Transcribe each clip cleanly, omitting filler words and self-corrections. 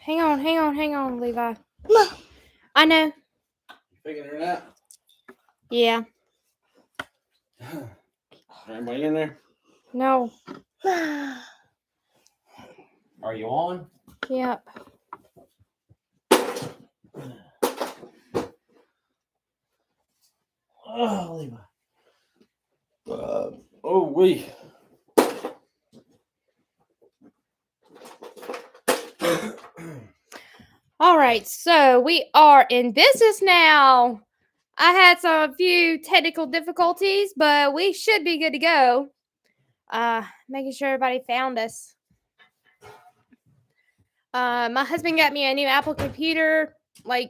Hang on, Levi. I know. Figuring it out. Yeah. Anybody in there? No. Are you on? Yep. Oh, Levi. We. All right, so we are in business now. I had a few technical difficulties, but we should be good to go. Making sure everybody found us. My husband got me a new Apple computer like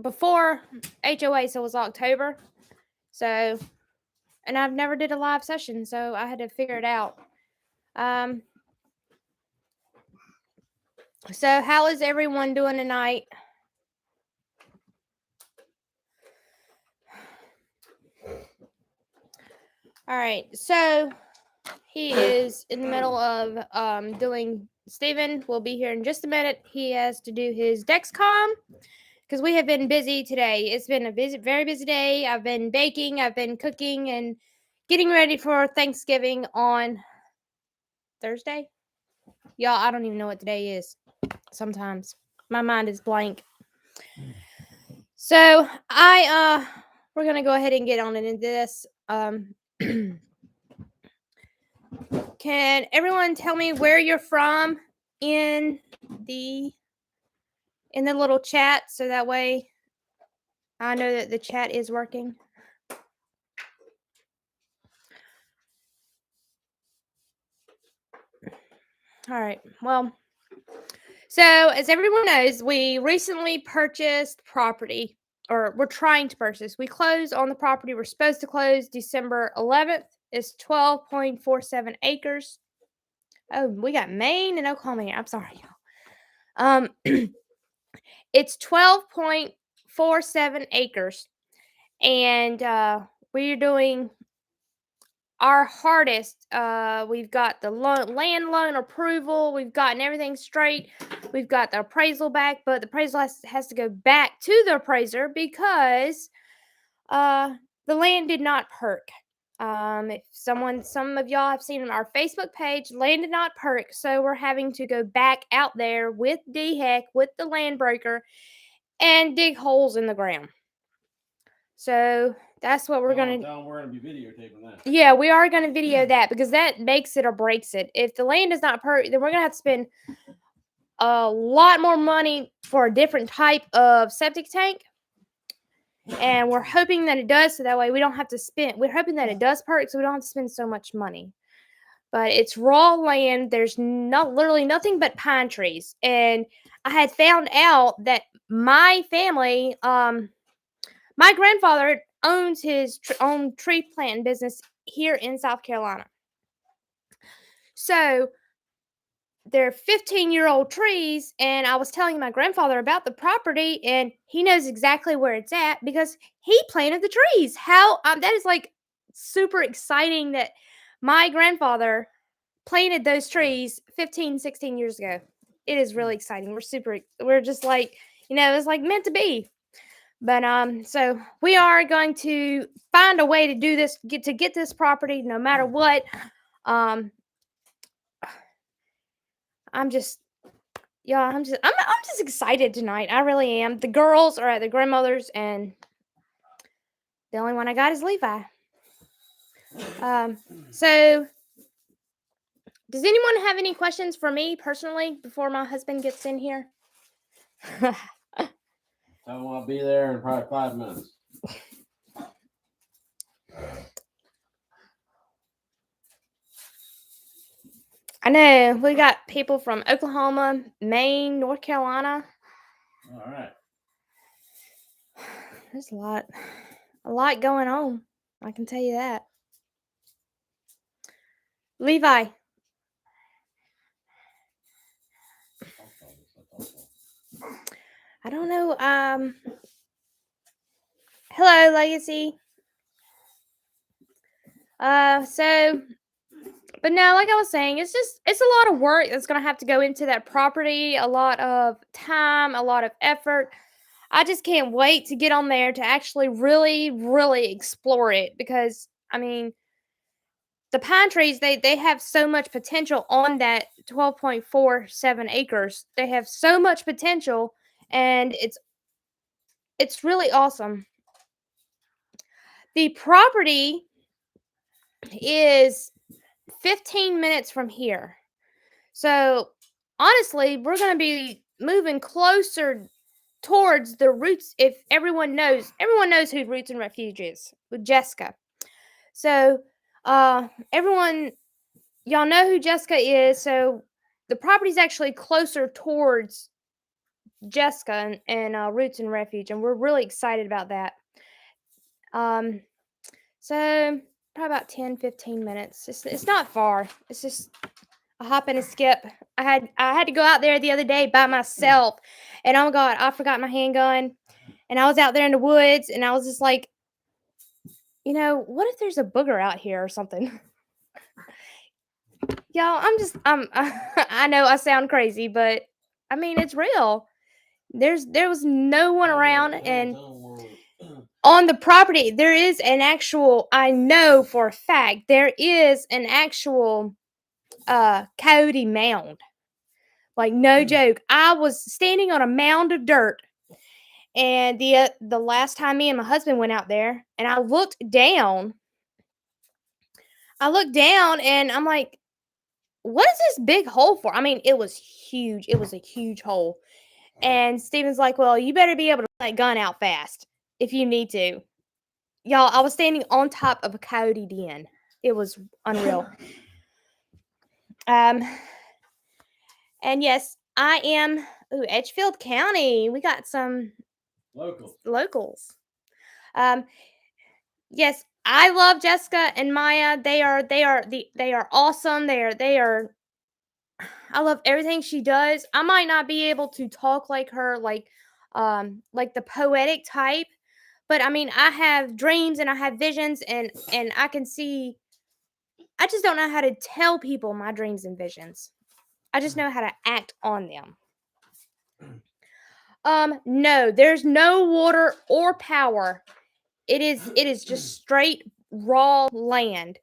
before HOA, so it was October. So, and I've never did a live session, so I had to figure it out. So how is everyone doing tonight? All right, so he is in the middle of doing. Steven will be here in just a minute. He has to do his Dexcom because we have been busy today. It's been a very busy day. I've been baking, I've been cooking, and getting ready for Thanksgiving on Thursday. Y'all, I don't even know what today is. Sometimes my mind is blank. So we're gonna go ahead and get on into this. Can everyone tell me where you're from in the little chat, so that way I know that the chat is working? All right. Well, so as everyone knows, we recently purchased property, or we're trying to purchase. We closed on the property. We're supposed to close December 11th. It's 12.47 acres. Oh, we got Maine and Oklahoma here. I'm sorry, y'all. It's 12.47 acres, and we're doing our hardest. We've got the land loan approval. We've gotten everything straight. We've got the appraisal back, but the appraisal has to go back to the appraiser because the land did not perk. If some of y'all have seen on our Facebook page, land did not perk, so we're having to go back out there with DHEC, with the land broker, and dig holes in the ground. So that's what we're going to. We're going to be videotaping that. Yeah, we are going to video that because that makes it or breaks it. If the land does not perk, then we're going to have to spend a lot more money for a different type of septic tank. And we're hoping that it does, so that way we don't have to spend. We're hoping that it does perk, so we don't have to spend so much money. But it's raw land. There's literally nothing but pine trees. And I had found out that my family, my grandfather owns his own tree planting business here in South Carolina. So they're 15-year-old trees, and I was telling my grandfather about the property, and he knows exactly where it's at because he planted the trees. How that is like super exciting that my grandfather planted those trees 15, 16 years ago. It is really exciting. We're just like, it's like meant to be. But so we are going to find a way to do this, get this property no matter what. I'm just excited tonight. I really am. The girls are at the grandmother's, and the only one I got is Levi. So does anyone have any questions for me personally before my husband gets in here? Tell him I'll be there in probably 5 minutes. I know we got people from Oklahoma, Maine, North Carolina. All right. There's a lot going on. I can tell you that. Levi. I don't know. Hello, Legacy. So But no, like I was saying, it's a lot of work that's gonna have to go into that property, a lot of time, a lot of effort. I just can't wait to get on there to actually really, really explore it because I mean the pine trees they have so much potential on that 12.47 acres. They have so much potential and it's really awesome. The property is 15 minutes from here. So, honestly, we're going to be moving closer towards the Roots if everyone knows who Roots and Refuge is with Jessica. So, everyone y'all know who Jessica is, so the property's actually closer towards Jessica and Roots and Refuge, and we're really excited about that. So probably about 10-15 minutes. It's not far. It's just a hop and a skip. I had to go out there the other day by myself, and oh my god, I forgot my handgun, and I was out there in the woods, and I was just like, what if there's a booger out here or something? Y'all, I know I sound crazy, but I mean it's real. There was no one around, and on the property there is an actual, I know for a fact there is an actual coyote mound. Like no joke. I was standing on a mound of dirt, and the last time me and my husband went out there, and I looked down and I'm like, what is this big hole for? I mean, it was huge. It was a huge hole. And Steven's like, well, you better be able to pull that gun out fast if you need to. Y'all, I was standing on top of a coyote den. It was unreal. And yes, I am Edgefield County. We got some locals. Yes, I love Jessica and Maya. They are awesome. They are I love everything she does. I might not be able to talk like her, like the poetic type, but I mean, I have dreams and I have visions and I can see. I just don't know how to tell people my dreams and visions. I just know how to act on them. No, there's no water or power. It is just straight raw land.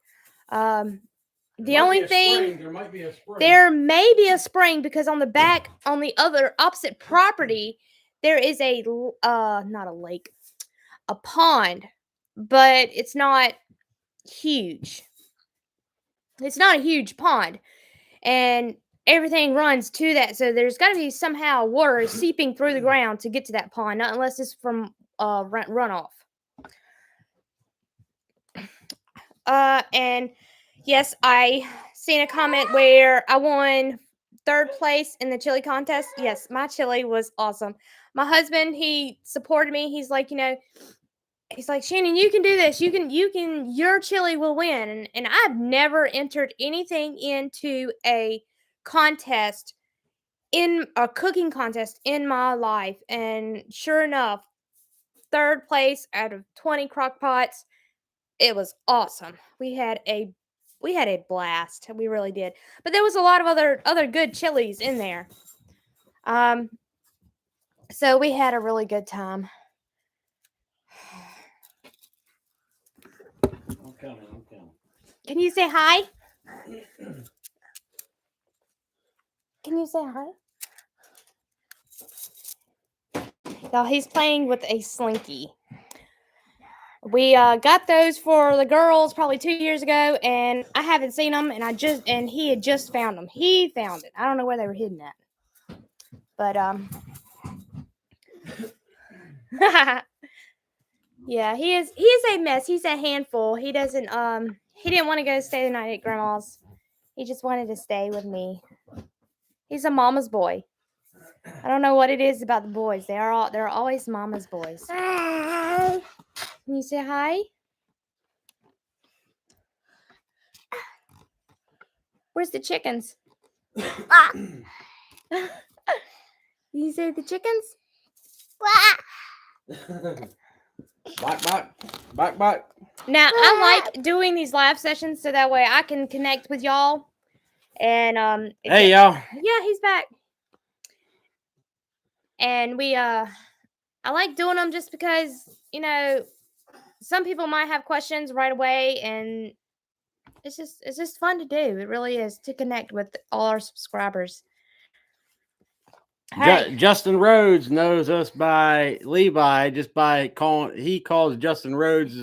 The only thing there might be a spring. There may be a spring because on the back, on the other opposite property, there is not a lake, a pond, but it's not huge. It's not a huge pond, and everything runs to that. So there's got to be somehow water seeping through the ground to get to that pond, not unless it's from runoff. And yes, I seen a comment where I won 3rd place in the chili contest. Yes, my chili was awesome. My husband, he supported me. He's like, he's like, Shannon, you can do this. Your chili will win. And I've never entered anything into a contest, in a cooking contest in my life. And sure enough, 3rd place out of 20 crock pots. It was awesome. We had a blast. We really did. But there was a lot of other good chilies in there. So we had a really good time. I'm coming. Can you say hi? Can you say hi? Y'all, he's playing with a slinky. We got those for the girls probably 2 years ago, and I haven't seen them, and he had just found them. He found it. I don't know where they were hidden at. But yeah, he is a mess. He's a handful. He doesn't he didn't want to go stay the night at grandma's. He just wanted to stay with me. He's a mama's boy. I don't know what it is about the boys. They're always mama's boys. Can you say hi? Where's the chickens? Can you say the chickens? Bite. Now, I like doing these live sessions so that way I can connect with y'all. And Hey, y'all. Yeah, he's back. And I like doing them just because, some people might have questions right away, and it's just fun to do. It really is, to connect with all our subscribers. Hey. Justin Rhodes knows us by Levi just by calling. He calls Justin Rhodes'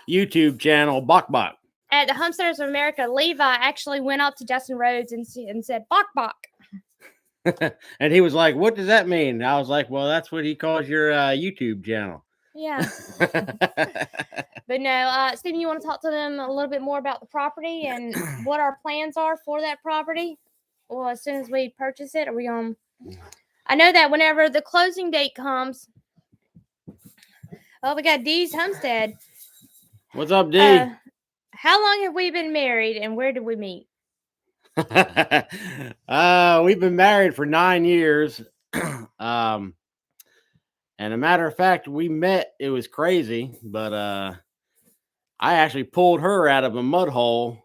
YouTube channel Bok Bok. At the Homesteaders of America, Levi actually went up to Justin Rhodes and said, "Bok Bok." And he was like, "What does that mean?" And I was like, "Well, that's what he calls your YouTube channel." Yeah. But no, Stephen, you want to talk to them a little bit more about the property and what our plans are for that property? Well, as soon as we purchase it, are we on? I know that whenever the closing date comes, we got Dee's Homestead. What's up, D? How long have we been married, and where did we meet? We've been married for 9 years. And a matter of fact, we met, it was crazy, but I actually pulled her out of a mud hole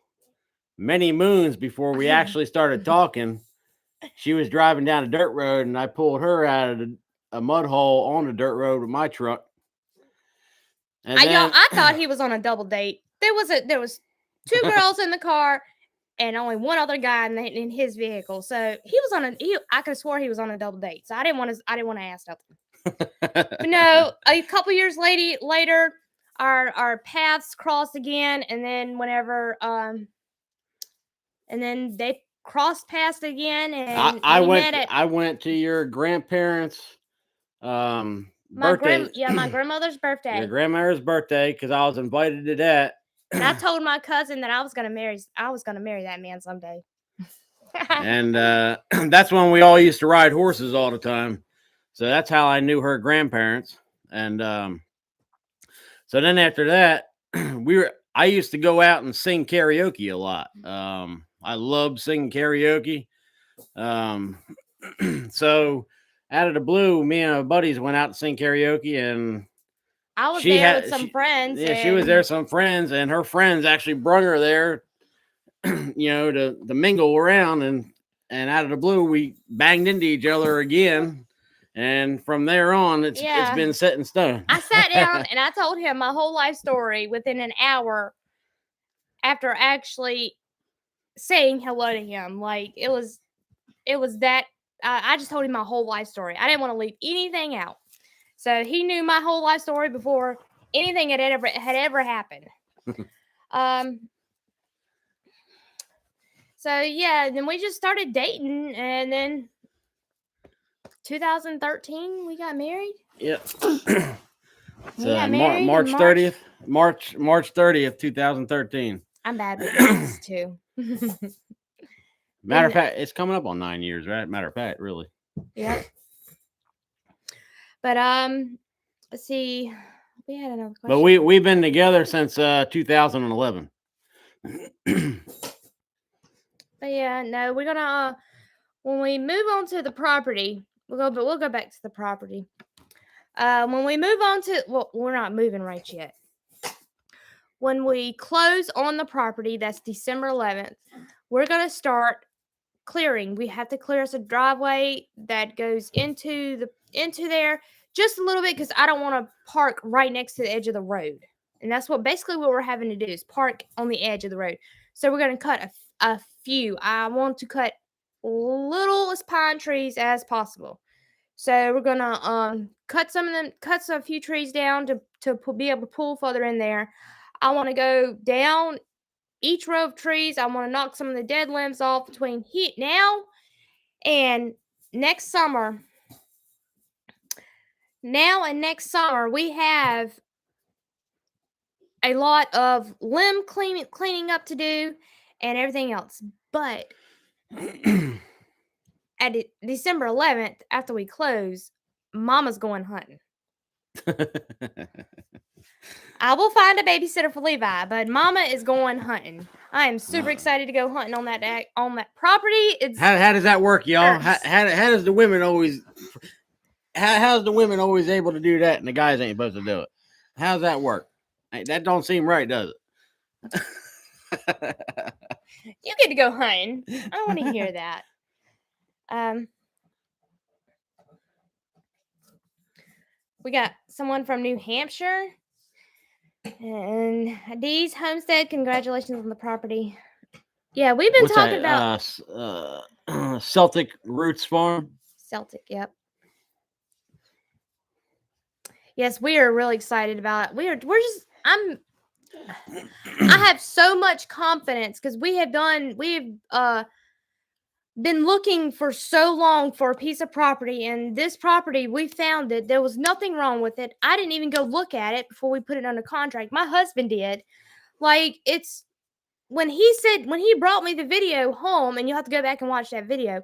many moons before we actually started talking. She was driving down a dirt road, and I pulled her out of a mud hole on the dirt road with my truck. And I thought he was on a double date. There was 2 girls in the car and only one other guy in his vehicle. So he was I could have swore he was on a double date. So I didn't want to ask nothing. But no, a couple years later, our paths crossed again, and then whenever and then they crossed paths again, and I went to your grandparents' birthday. My grandmother's birthday. Your grandmother's birthday, because I was invited to that. And I told my cousin that I was gonna marry that man someday. And that's when we all used to ride horses all the time. So that's how I knew her grandparents. And so then after that, I used to go out and sing karaoke a lot. I loved singing karaoke. So out of the blue, me and my buddies went out to sing karaoke, and I was there with some friends. Yeah, she was there with some friends, and her friends actually brought her there, to mingle around, and out of the blue, we banged into each other again. And from there on, it's been set in stone. I sat down and I told him my whole life story within an hour after actually saying hello to him. Like, it was that I just told him my whole life story. I didn't want to leave anything out. So he knew my whole life story before anything had ever happened. So yeah, then we just started dating, and then 2013 we got married. Yep. March 30th. March 30th, 2013. I'm bad with dates too. Matter of fact, it's coming up on 9 years, right? Matter of fact, really. Yep. But let's see. We had another question. But we've been together since 2011. But yeah, no, we're gonna when we move on to the property, we'll go back to the property. When we move on to we're not moving right yet. When we close on the property, that's December 11th, we're gonna start clearing. We have to clear us a driveway that goes into there just a little bit, because I don't want to park right next to the edge of the road. And that's what we're having to do, is park on the edge of the road. So we're going to cut a few. I want to cut littlest pine trees as possible. So we're going to cut a few trees down to be able to pull further in there. I want to go down each row of trees. I want to knock some of the dead limbs off between now and next summer. Now and next summer, we have a lot of limb cleaning up to do and everything else. But at December 11th, after we close, Mama's going hunting. I will find a babysitter for Levi, but Mama is going hunting. I am super excited to go hunting on that property. It's how does that work, y'all? How does the women always? How's the women always able to do that and the guys ain't supposed to do it? How's that work? That don't seem right, does it? You get to go hunting. I want to hear that. We got someone from New Hampshire. And Dee's Homestead, congratulations on the property. Yeah, we've been talking about Celtic Roots Farm. Celtic, yep. Yes, we are really excited about it. I have so much confidence because we've been looking for so long for a piece of property, and this property, we found it. There was nothing wrong with it. I didn't even go look at it before we put it under contract. My husband did. Like, it's when he brought me the video home, and you'll have to go back and watch that video.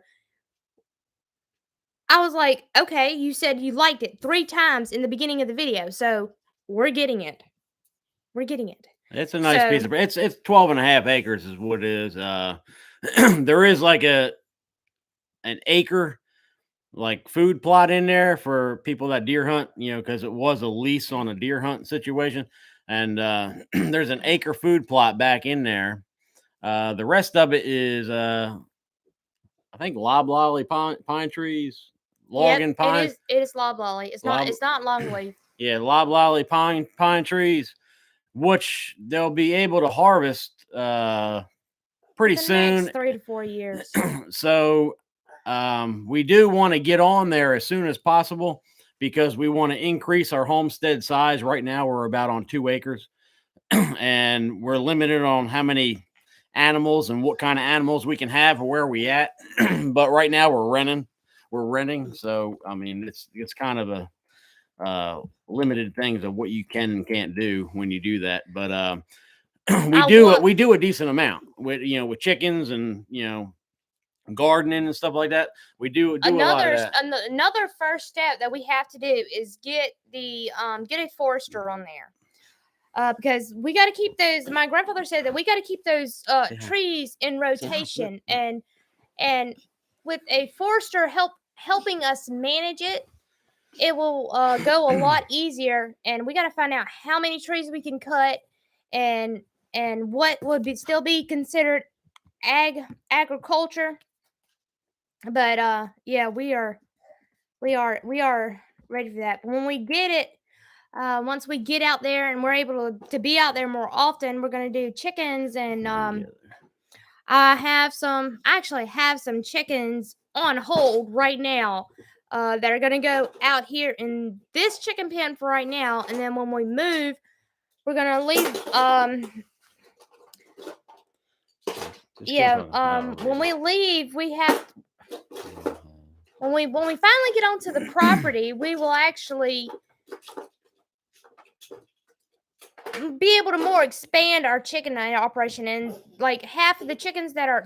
I was like, okay, you said you liked it 3 times in the beginning of the video, so we're getting it. We're getting it. It's a nice piece of it's 12.5 acres is what it is. There is like an acre like food plot in there for people that deer hunt, because it was a lease on a deer hunt situation. And there's an acre food plot back in there. The rest of it is I think loblolly pine trees, logging pines. It is loblolly. It's not longleaf. Yeah, loblolly pine trees, which they'll be able to harvest pretty soon. Next 3 to 4 years. So we do want to get on there as soon as possible because we want to increase our homestead size. Right now, we're about on 2 acres, and we're limited on how many animals and what kind of animals we can have or where we at. But right now, we're renting. So I mean, it's kind of a limited things of what you can and can't do when you do that. But we do a decent amount with chickens and gardening and stuff like that. We do a lot of that. Another first step that we have to do is get a forester on there, because we got to keep those. My grandfather said that we got to keep those trees in rotation, and with a forester helping us manage it, it will go a lot easier. And we got to find out how many trees we can cut, and what would still be considered agriculture. But yeah, we are ready for that. But when we get it, once we get out there and we're able to be out there more often, we're gonna do chickens. And I actually have some chickens on hold right now that are gonna go out here in this chicken pen for right now. And then when we move, we're gonna leave. When we leave, we have. When we finally get onto the property, we will actually be able to more expand our chicken operation. And like half of the chickens that are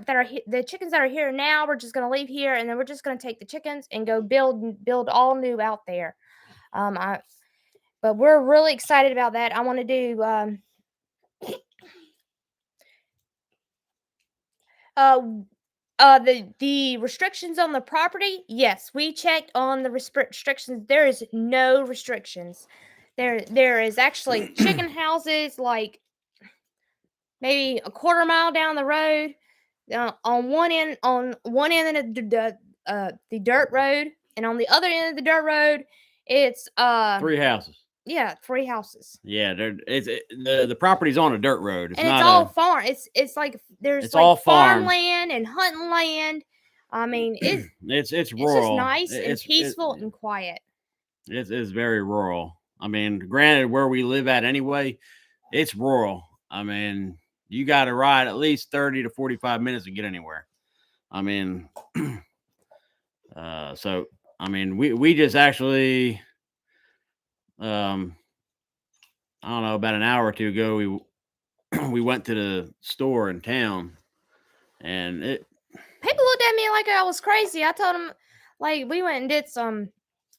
here now, we're just gonna leave here, and then we're just gonna take the chickens and go build all new out there. But we're really excited about that. I want to do the restrictions on the property. Yes, we checked on the restrictions. There is no restrictions. There is actually chicken houses like maybe a quarter mile down the road. On one end of the dirt road, and on the other end of the dirt road, it's 3 houses. Yeah, 3 houses. Yeah, the property's on a dirt road. It's all farm. It's like there's all farmland and hunting land. I mean, it's rural. It's just nice and peaceful and quiet. It's very rural. I mean, granted, where we live at anyway, it's rural. I mean, you got to ride at least 30 to 45 minutes to get anywhere. I mean, so I mean, we just actually. I don't know, about an hour or two ago, we went to the store in town, and people looked at me like I was crazy. I told them, like, we went and did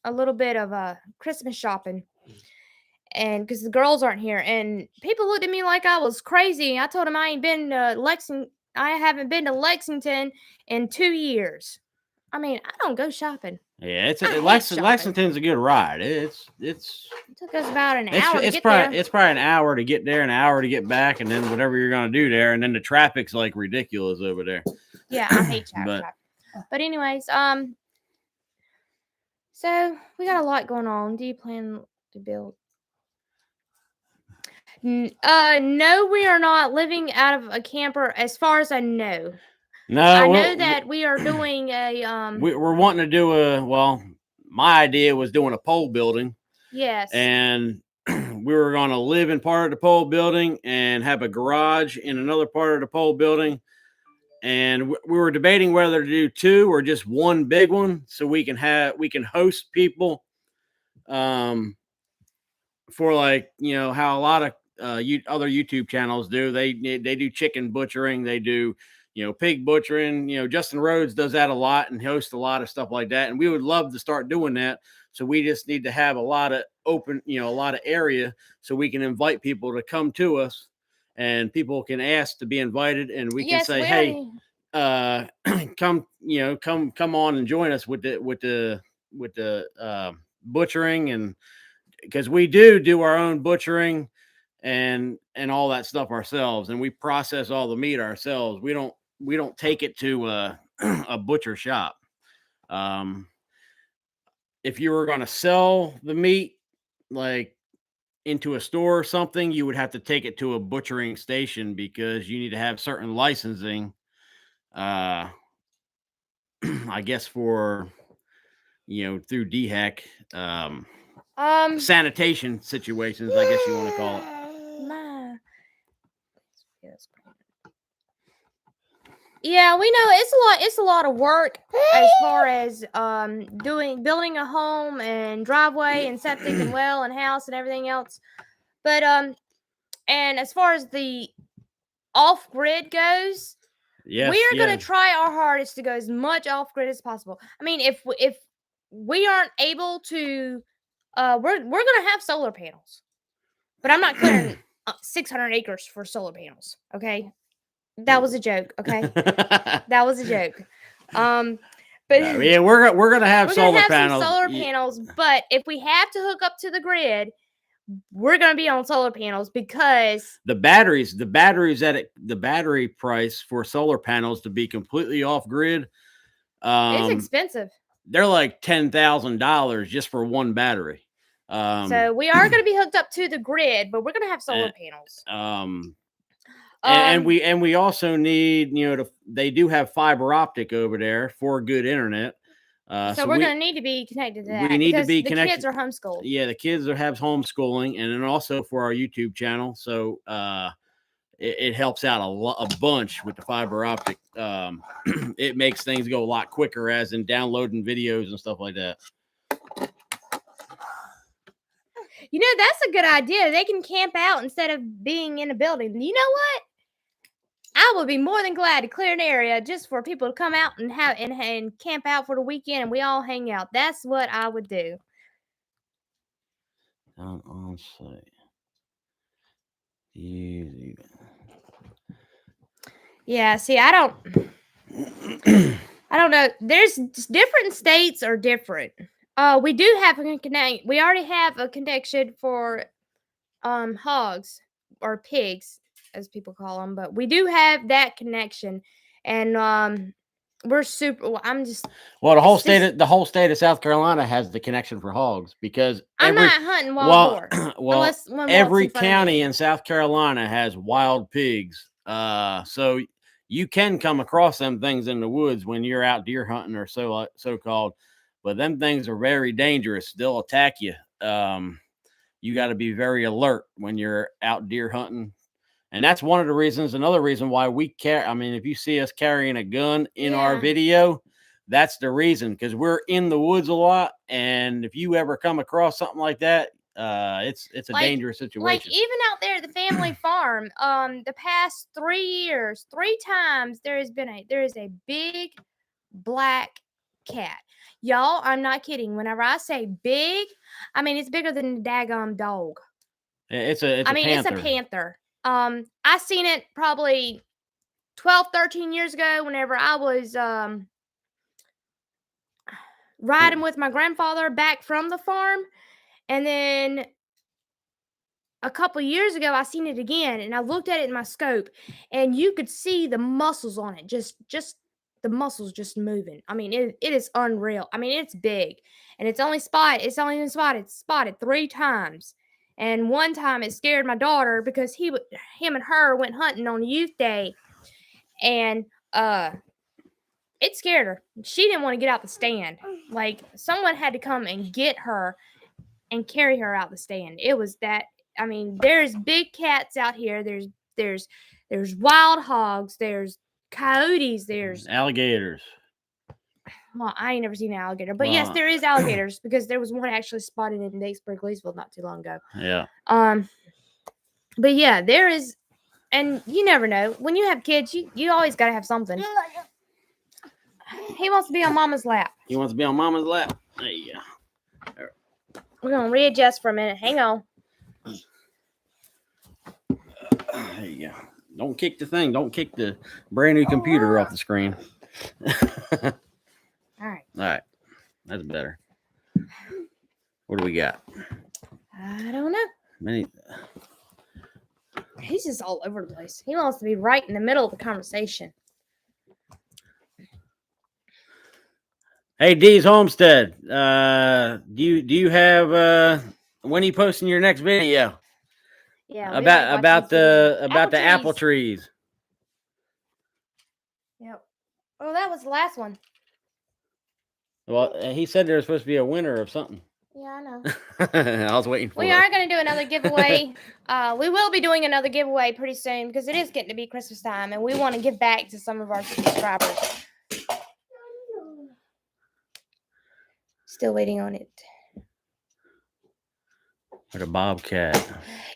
a little bit of Christmas shopping, and because the girls aren't here, and people looked at me like I was crazy. I told them I haven't been to Lexington in 2 years. I mean, I don't go shopping. Yeah, I hate Lexington's a good ride. It took us about an it's hour to it's get probably there. it's probably an hour to get there, an hour to get back, and then whatever you're gonna do there, and then the traffic's like ridiculous over there. Yeah, I hate But traffic. But anyways, so we got a lot going on. Do you plan to build? No, we are not living out of a camper, as far as I know. no, I know that we are doing a we're wanting to do my idea was doing a pole building. Yes. And we were going to live in part of the pole building and have a garage in another part of the pole building. And we were debating whether to do two or just one big one, so we can host people, for like, how a lot of other YouTube channels do. They do chicken butchering, they do pig butchering. Justin Rhodes does that a lot and hosts a lot of stuff like that. And we would love to start doing that. So we just need to have a lot of open, a lot of area, so we can invite people to come to us, and people can ask to be invited, and we can say, hey, come on and join us with the butchering, and because we do our own butchering and all that stuff ourselves, and we process all the meat ourselves. We don't take it to a butcher shop. If you were going to sell the meat like into a store or something, you would have to take it to a butchering station, because you need to have certain licensing, I guess, for through DHEC, sanitation situations, I guess you want to call it. Yeah, we know it's a lot of work as far as building a home and driveway and septic and well and house and everything else. But and as far as the off-grid goes, yes, we are going to try our hardest to go as much off-grid as possible. I mean, if we aren't able to, we're going to have solar panels, but I'm not clearing 600 acres for solar panels. Okay, that was a joke. Okay, that was a joke. But yeah, we're gonna have solar panels. Some solar panels, but if we have to hook up to the grid, we're gonna be on solar panels, because the battery price for solar panels to be completely off grid, it's expensive. They're like $10,000 just for one battery. So we are going to be hooked up to the grid, but we're going to have solar panels. And we also need, they do have fiber optic over there for good internet. So we're going to need to be connected to that. We need to be connected. The kids are homeschooled. Yeah, the kids have homeschooling, and then also for our YouTube channel. So it helps out a bunch with the fiber optic. It makes things go a lot quicker, as in downloading videos and stuff like that. That's a good idea. They can camp out instead of being in a building. You know what? I would be more than glad to clear an area just for people to come out and and camp out for the weekend, and we all hang out. That's what I would do. On site. Easy. Yeah, see, I don't know. There's different states are different. We do have a connect. We already have a connection for hogs, or pigs, as people call them, but we do have that connection, and we're super. The whole state of South Carolina has the connection for hogs, because I'm not hunting wild boar. Every county in South Carolina has wild pigs. So you can come across them things in the woods when you're out deer hunting, or so called, but them things are very dangerous. They'll attack you. You got to be very alert when you're out deer hunting. And that's one of the reasons. Another reason why we carry. I mean, if you see us carrying a gun in our video, that's the reason, because we're in the woods a lot. And if you ever come across something like that, it's a dangerous situation. Like even out there at the family farm, the past 3 years, 3 times there is a big black cat. Y'all, I'm not kidding. Whenever I say big, I mean it's bigger than a daggum dog. It's a panther. I seen it probably 12, 13 years ago, whenever I was riding with my grandfather back from the farm, and then a couple years ago, I seen it again, and I looked at it in my scope, and you could see the muscles on it, just the muscles just moving. I mean, it is unreal. I mean, it's big, and it's only been spotted 3 times, and one time it scared my daughter because him and her went hunting on youth day, and it scared her. She didn't want to get out the stand. Like someone had to come and get her and carry her out the stand. It was that. I mean, there's big cats out here. There's wild hogs. There's coyotes. There's alligators. Well, I ain't never seen an alligator, but yes, there is alligators because there was one actually spotted in Batesburg, Leesville not too long ago. Yeah. But yeah, there is, and you never know. When you have kids, you always gotta have something. He wants to be on Mama's lap. He wants to be on Mama's lap. There you go. We're gonna readjust for a minute. Hang on. There you go. Don't kick the thing. Don't kick the brand new computer off the screen. All right. All right. That's better. What do we got? I don't know. He's just all over the place. He wants to be right in the middle of the conversation. Hey, Dee's Homestead. Do you have when are you posting your next video? Yeah. About the apple trees. Yep. Oh, that was the last one. Well, he said there was supposed to be a winner of something. Yeah, I know. I was waiting for it. We are going to do another giveaway. We will be doing another giveaway pretty soon because it is getting to be Christmas time, and we want to give back to some of our subscribers. Still waiting on it. Like a bobcat.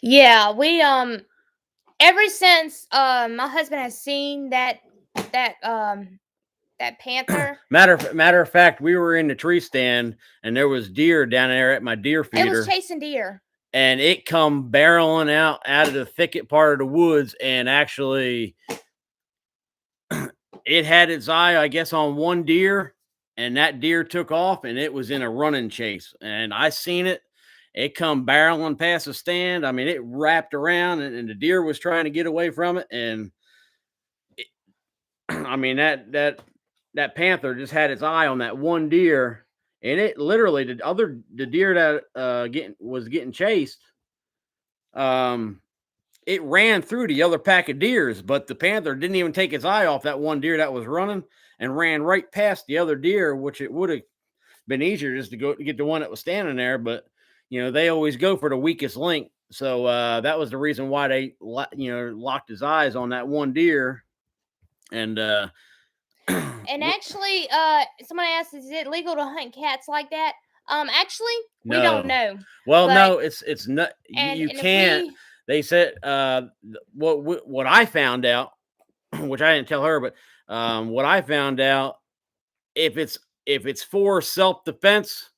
Yeah, we ever since my husband has seen that panther. Matter of fact, we were in the tree stand and there was deer down there at my deer feeder. It was chasing deer. And it come barreling out of the thicket part of the woods, and actually it had its eye, I guess, on one deer, and that deer took off, and it was in a running chase. And I seen it. It come barreling past the stand. I mean, it wrapped around, and the deer was trying to get away from it. And I mean, that panther just had its eye on that one deer, and it literally the deer that was getting chased. It ran through the other pack of deers, but the panther didn't even take its eye off that one deer that was running and ran right past the other deer, which it would have been easier just to go to get the one that was standing there. But, they always go for the weakest link. So that was the reason why they, locked his eyes on that one deer. And actually, someone asked, is it legal to hunt cats like that? Actually, no. We don't know. Well, no, it's not. You can't. They said what I found out, which I didn't tell her, but what I found out, if it's for self-defense,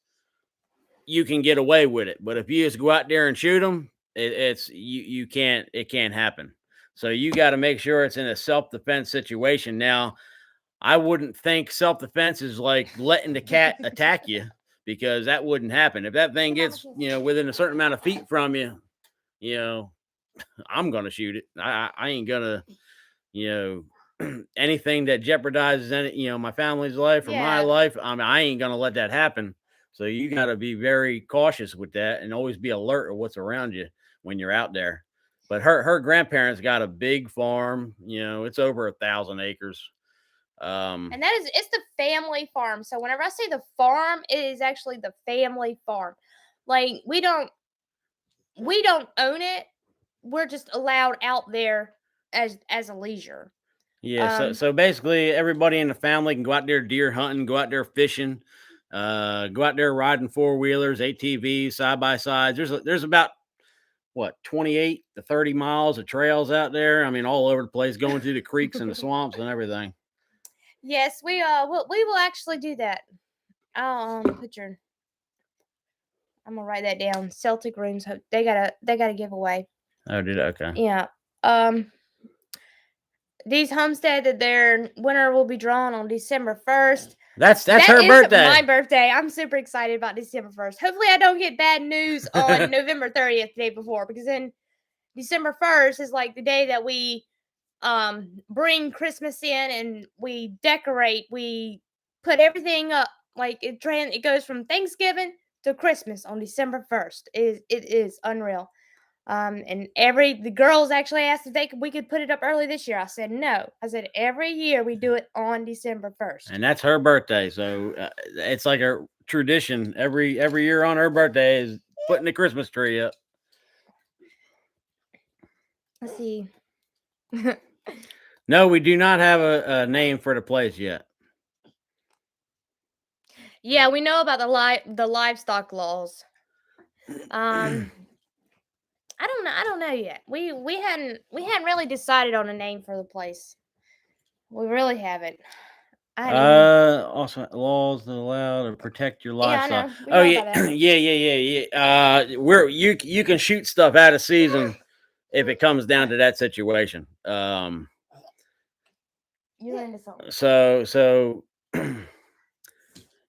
you can get away with it. But if you just go out there and shoot them, it can't happen. So you got to make sure it's in a self-defense situation. Now, I wouldn't think self-defense is like letting the cat attack you, because that wouldn't happen. If that thing gets, within a certain amount of feet from you, I'm going to shoot it. I ain't going to, anything that jeopardizes any, my family's life or my life. I mean, I ain't going to let that happen. So you got to be very cautious with that and always be alert of what's around you when you're out there. But her grandparents got a big farm, it's over 1,000 acres. And it's the family farm. So whenever I say the farm, it is actually the family farm. Like we don't own it. We're just allowed out there as a leisure. Yeah. So basically everybody in the family can go out there deer hunting, go out there fishing, go out there riding 4-wheelers, ATVs, side by sides. There's about 28 to 30 miles of trails out there. I mean, all over the place, going through the creeks and the swamps and everything. Yes, we will actually do that. I'll I'm gonna write that down. Celtic Rooms. They got a giveaway. Oh, did it? Okay. Yeah. Dee's homestead, their winner will be drawn on December 1st. That's That her is birthday. my birthday. I'm super excited about December 1st. Hopefully, I don't get bad news on November 30th, the day before, because then December 1st is like the day that we bring Christmas in and we decorate. We put everything up. Like it goes from Thanksgiving to Christmas on December 1st. It is unreal. And the girls actually asked if we could put it up early this year. I said no. I said every year we do it on December 1st. And that's her birthday, so it's like a tradition every year on her birthday is putting the Christmas tree up. Let's see. No, we do not have a name for the place yet. Yeah, we know about the livestock laws. I don't know yet. We hadn't really decided on a name for the place. We really haven't. Also laws that allow to protect your livestock. Yeah, I know. We Oh know yeah, about that. yeah. Where you can shoot stuff out of season if it comes down to that situation. You're into something. So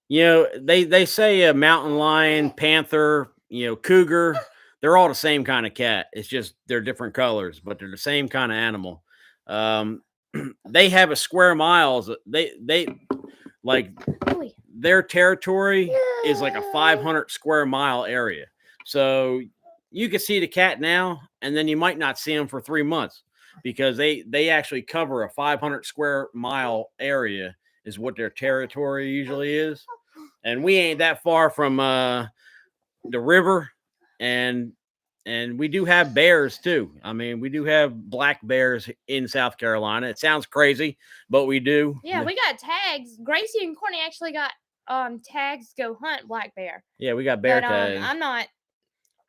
you know, they say a mountain lion, panther, cougar, they're all the same kind of cat. It's just they're different colors, but they're the same kind of animal. They have a square miles. They like their territory is like a 500 square mile area. So you can see the cat now, and then you might not see them for 3 months because they actually cover a 500 square mile area is what their territory usually is. And we ain't that far from the river, and we do have bears too. I mean, we do have black bears in South Carolina. It sounds crazy, but we do. Yeah, we got tags. Gracie and Courtney actually got tags to go hunt black bear. Yeah, we got bear but, tags.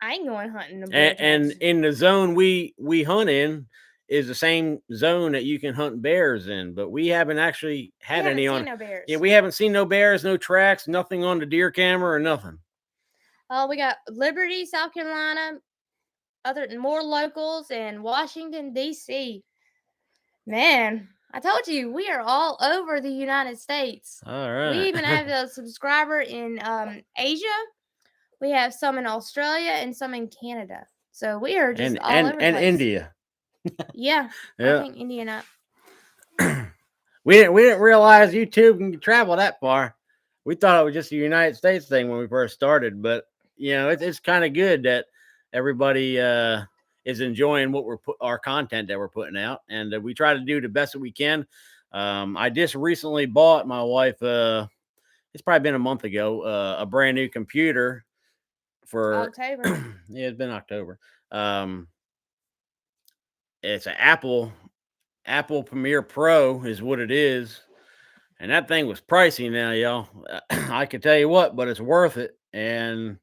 I ain't going hunting the bear and tags. in the zone we hunt in is the same zone that you can hunt bears in, but we haven't actually had any on. No bears. Yeah, we haven't seen no bears, no tracks, nothing on the deer camera or nothing. We got Liberty, South Carolina, more locals, and Washington D.C. Man, I told you we are all over the United States. All right. We even have a subscriber in Asia. We have some in Australia and some in Canada. So we are just all over the place. And India. Yeah. I think India not. We didn't realize YouTube can travel that far. We thought it was just a United States thing when we first started, but it's kind of good that everybody is enjoying what our content that we're putting out, and we try to do the best that we can. I just recently bought my wife. It's probably been a month ago. A brand new computer for October. Yeah, it's been October. It's an Apple Premiere Pro is what it is. And that thing was pricey now, y'all. I can tell you what, but it's worth it. And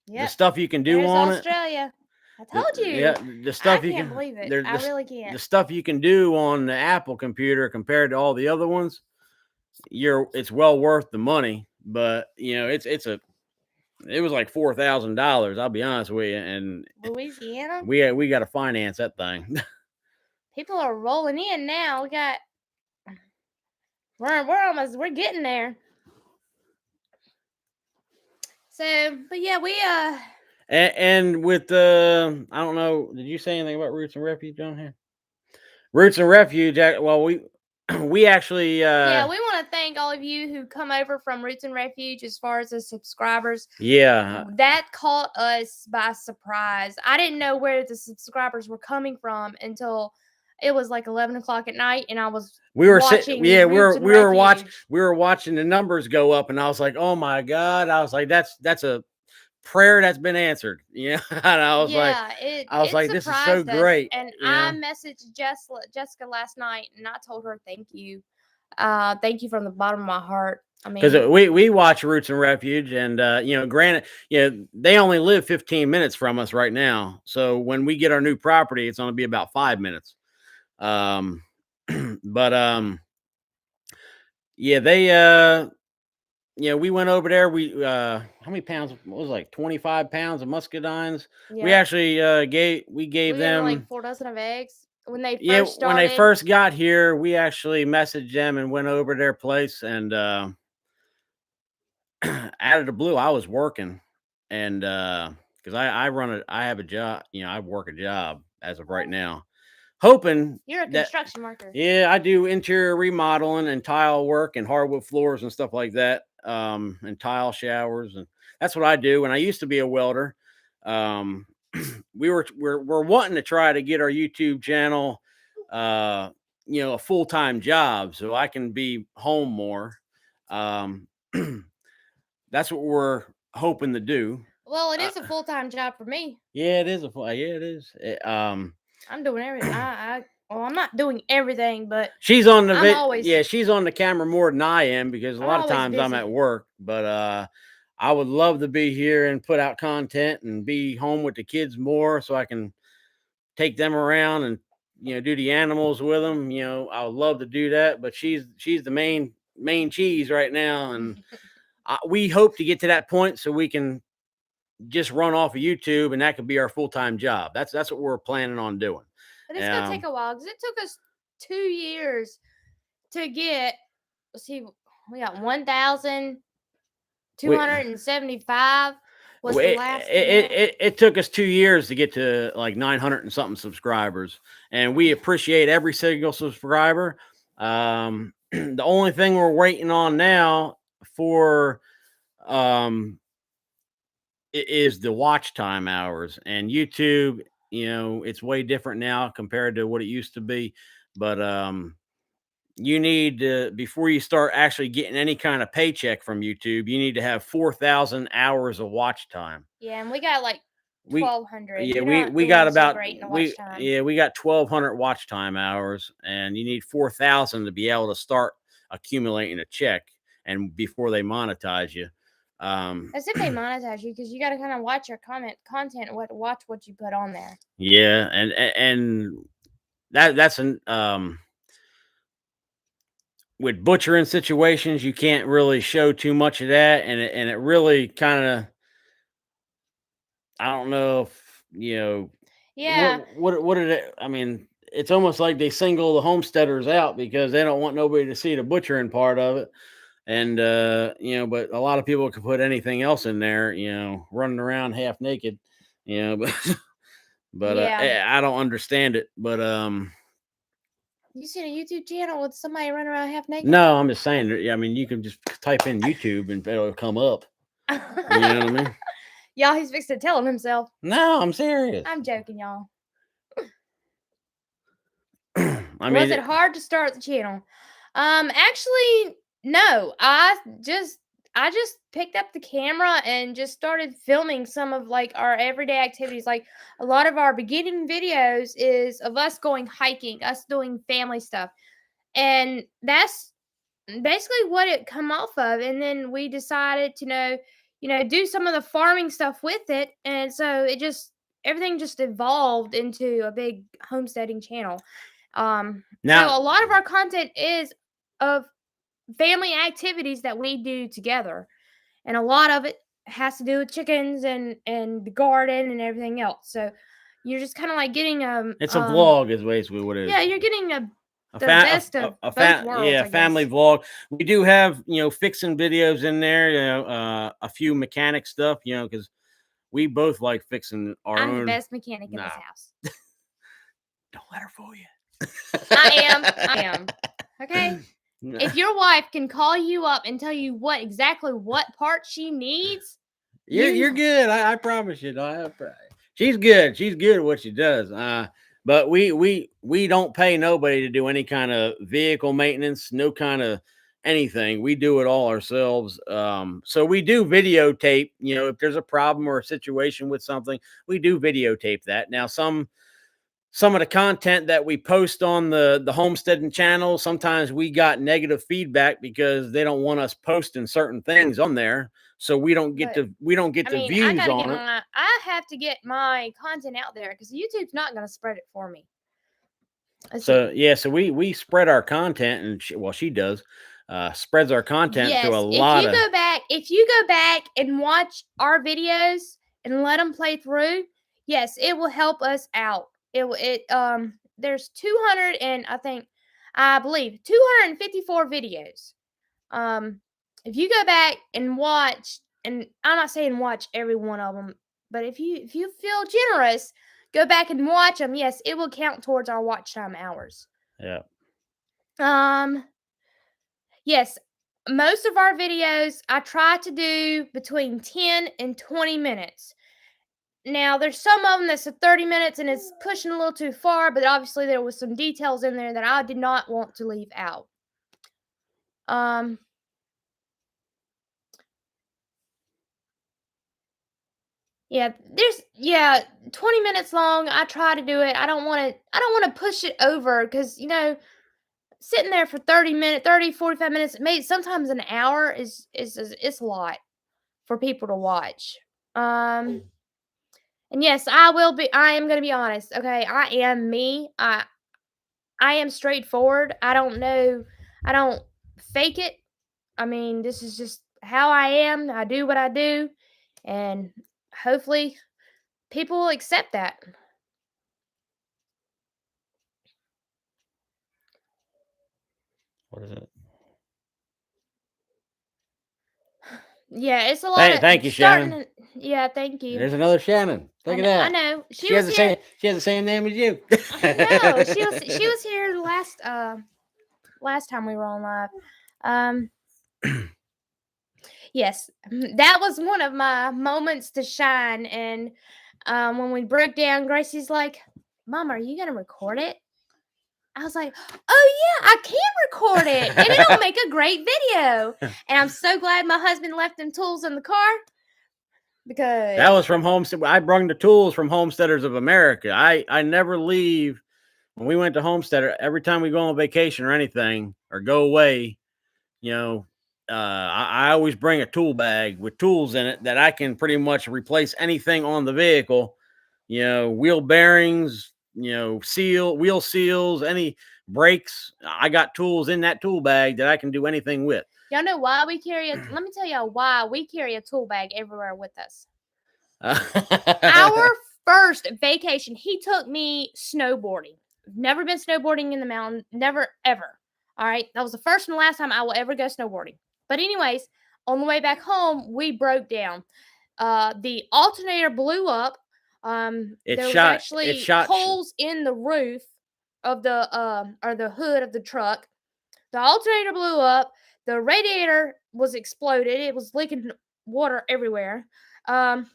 the stuff you can do on Australia. I told you. Yeah, the stuff I can't believe it. I really can't. The stuff you can do on the Apple computer compared to all the other ones, it's well worth the money. But it was like $4,000. I'll be honest with you. And Louisiana, we got to finance that thing. People are rolling in now. We're getting there. So, but yeah, we and with I don't know, did you say anything about Roots and Refuge on here? Roots and Refuge, well, we actually yeah, we want to thank all of you who come over from Roots and Refuge as far as the subscribers. Yeah, that caught us by surprise. I didn't know where the subscribers were coming from until it was like 11 o'clock at night, and I was watching. We were watching the numbers go up, and I was like, oh my God. I was like, that's a prayer that's been answered. And I was like, this is so great. And I messaged Jessica last night, and I told her thank you. Thank you from the bottom of my heart. I mean, because we watch Roots and Refuge, and granted, they only live 15 minutes from us right now. So when we get our new property, it's going to be about 5 minutes. But yeah, they we went over there. We how many pounds? What was it, like 25 pounds of muscadines? Yeah. We actually gave them like 4 dozen of eggs. when they Yeah, first when they started? first got here, we actually messaged them and went over their place, and out of the blue, I was working, and because I have a job, I work a job as of right now, hoping You're a that construction worker. yeah, I do interior remodeling and tile work and hardwood floors and stuff like that, and tile showers, and that's what I do. And I used to be a welder. Um, we're wanting to try to get our YouTube channel, uh, a full time job so I can be home more. Um, that's what we're hoping to do. Well, it Uh, is a full-time job for me. yeah, it is yeah, it is. I'm doing everything. Well, I'm not doing everything, but She's on the I'm always she's on the camera more than I am because a I'm lot of always times I'm busy. at work, but I would love to be here and put out content and be home with the kids more so I can take them around and do the animals with them. I would love to do that, but she's the main cheese right now, and we hope to get to that point so we can just run off of YouTube and that could be our full-time job. That's what we're planning on doing. But it's gonna take Um, a while because it took us 2 years to get. Let's see, we got 1,275 was the It, last it, count. it, it took us 2 years to get to like 900 and something subscribers, and we appreciate every single subscriber. The only thing we're waiting on now for is the watch time hours, and YouTube. It's way different now compared to what it used to be, but you need to, before you start actually getting any kind of paycheck from YouTube, you need to have 4,000 hours of watch time. Yeah, and we got like We 1,200. yeah, We're we not we got doing so about great in the watch time. we got 1,200 watch time hours, and you need 4,000 to be able to start accumulating a check, and before they monetize you. As if they monetize you, because you got to kind of watch your content, watch what you put on there. Yeah, and that's an with butchering situations, you can't really show too much of that, and it really kind of, I don't know if Yeah, what did it? I mean, it's almost like they single the homesteaders out because they don't want nobody to see the butchering part of it. And but a lot of people can put anything else in there, running around half naked, but yeah. I don't understand it. But You seen a YouTube channel with somebody running around half naked? no, I'm just saying. I mean, you can just type in YouTube and it'll come up. You know what I mean? Y'all, he's fixing to tell him himself. No, I'm serious. I'm joking, y'all. I Was mean, it hard to start the channel? Actually, no. I just picked up the camera and just started filming some of like our everyday activities. Like a lot of our beginning videos is of us going hiking, us doing family stuff. And that's basically what it come off of. And then we decided to do some of the farming stuff with it. And so everything just evolved into a big homesteading channel. So now a lot of our content is of family activities that we do together, and a lot of it has to do with chickens and the garden and everything else. So you're just kind of like getting it's a vlog, is basically what it is. yeah, you're getting A, the best of both worlds, I family guess. vlog. We do have fixing videos in there. A few mechanic stuff. Because we both like fixing our I'm the own. best mechanic in this Nah, house. don't let her fool you. I am. Okay. If your wife can call you up and tell you exactly what part she needs, You're good. I promise you. She's good. She's good at what she does. But we don't pay nobody to do any kind of vehicle maintenance, no kind of anything. We do it all ourselves. So we do videotape. If there's a problem or a situation with something, we do videotape that. Now some of the content that we post on the homesteading channel, sometimes we got negative feedback because they don't want us posting certain things on there, so we don't get but the I views gotta on it. I have to get my content out there because YouTube's not gonna spread it for me. Let's see. So yeah, so we spread our content, and she does spreads our content to a Yes, lot of. if you go back and watch our videos and let them play through, yes, it will help us out. there's 200 and I believe 254 videos. If you go back and watch, and I'm not saying watch every one of them, but if you feel generous, go back and watch them. Yes, it will count towards our watch time hours. Yeah. Yes, most of our videos I try to do between 10 and 20 minutes. Now, there's some of them that's 30 minutes and it's pushing a little too far, but obviously there was some details in there that I did not want to leave out. Yeah, 20 minutes long. I try to do it. I don't want to push it over cuz sitting there for 45 minutes, maybe sometimes an hour is it's a lot for people to watch. And yes, I am going to be honest. Okay, I am me. I am straightforward. I don't fake it. I mean, this is just how I am. I do what I do, and hopefully people will accept that. What is it? Yeah, it's a lot of Thank you, Shannon. Yeah, thank you. There's another Shannon. Look at that. I know. She has the same name as you. No, she was here the last time we were on live. Yes, that was one of my moments to shine. And when we broke down, Gracie's like, "Mom, are you gonna record it?" I was like, "Oh yeah, I can record it, and it'll make a great video." And I'm so glad my husband left them tools in the car, because that was from Homestead. I brought the tools from Homesteaders of America. I never leave. When we went to Homesteader, every time we go on vacation or anything or go away, I always bring a tool bag with tools in it that I can pretty much replace anything on the vehicle. Wheel bearings, wheel seals, any brakes. I got tools in that tool bag that I can do anything with. Y'all know why we carry let me tell y'all why we carry a tool bag everywhere with us. Our first vacation, he took me snowboarding. Never been snowboarding in the mountain, never ever. All right, that was the first and last time I will ever go snowboarding. But anyways, on the way back home, we broke down. The alternator blew up. There was actually holes in the roof of the hood of the truck. The alternator blew up. The radiator was exploded. It was leaking water everywhere. The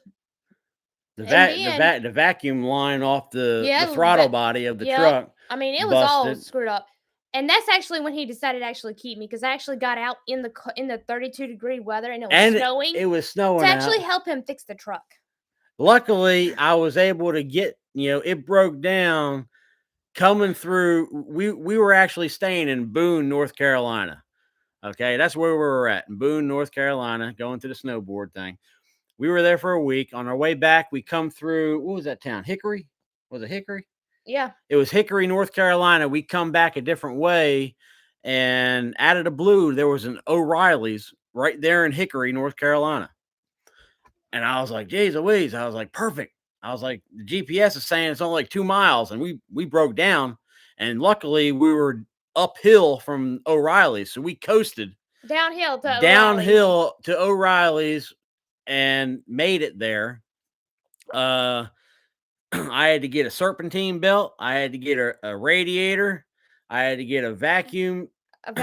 vacuum line off the throttle body of the truck. I mean, it was all screwed up. And that's actually when he decided to actually keep me, because I actually got out in the 32-degree weather and it was snowing. It was snowing to actually help him fix the truck. Luckily, I was able to get, it broke down coming through. We were actually staying in Boone, North Carolina. Okay, that's where we were at, in Boone, North Carolina, going to the snowboard thing. We were there for a week. On our way back, we come through, what was that town? Hickory? Was it Hickory? Yeah. It was Hickory, North Carolina. We come back a different way, and out of the blue, there was an O'Reilly's right there in Hickory, North Carolina. And I was like, geez Louise. I was like, perfect. I was like, the GPS is saying it's only like 2 miles, and we broke down. And luckily, we were uphill from O'Reilly's, so we coasted downhill to O'Reilly's and made it there. I had to get a serpentine belt. I had to get a radiator. I had to get a vacuum hose.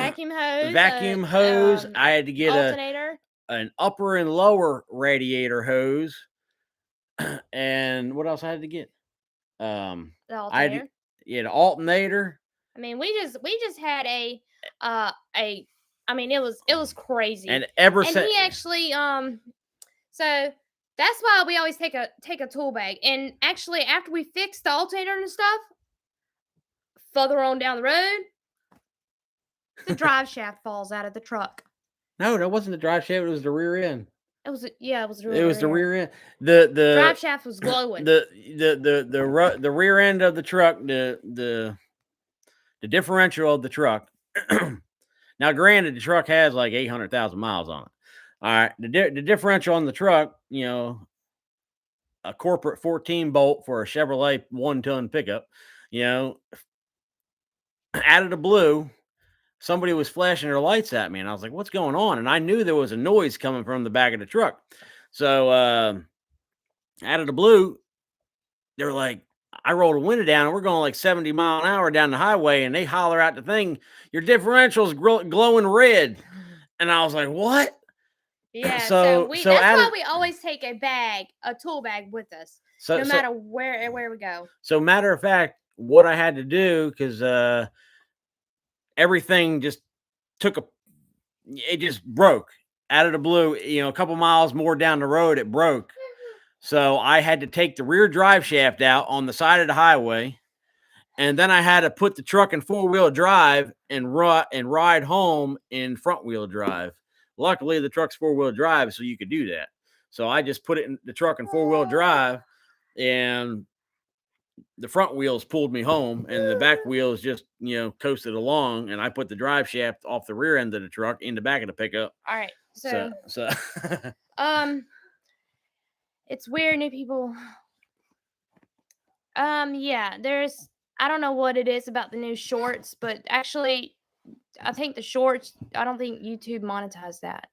I had to get alternator, an upper and lower radiator hose. And what else I had to get? The alternator. The alternator. I mean, we just had I mean, it was crazy. And he actually so that's why we always take a tool bag. And actually, after we fixed the alternator and stuff, further on down the road, the drive shaft falls out of the truck. No, that wasn't the drive shaft. It was the rear end. It was the rear end. The drive shaft was glowing. The rear end of the truck, the differential of the truck. Now, granted, the truck has like 800,000 miles on it. All right, the differential on the truck, a corporate 14 bolt for a Chevrolet 1-ton pickup, out of the blue, somebody was flashing their lights at me, and I was like, "What's going on?" And I knew there was a noise coming from the back of the truck. So out of the blue, they were like, I rolled the window down, and we're going like 70 mile an hour down the highway, and they holler out the thing, "Your differential's glowing red." And I was like, "What?" Yeah, So that's so why we always take a tool bag with us, so no so matter where we go. so matter of fact, what I had to do, because everything just it just broke out of the blue. A couple miles more down the road, it broke. So I had to take the rear drive shaft out on the side of the highway, and then I had to put the truck in 4-wheel drive and ride home in front wheel drive. Luckily, the truck's 4-wheel drive, so you could do that. So I just put it in the truck in 4-wheel drive, and the front wheels pulled me home, and the back wheels just coasted along. And I put the drive shaft off the rear end of the truck in the back of the pickup. All right, So it's weird new people. Yeah, I don't know what it is about the new shorts, but actually, I think the shorts. I don't think YouTube monetized that.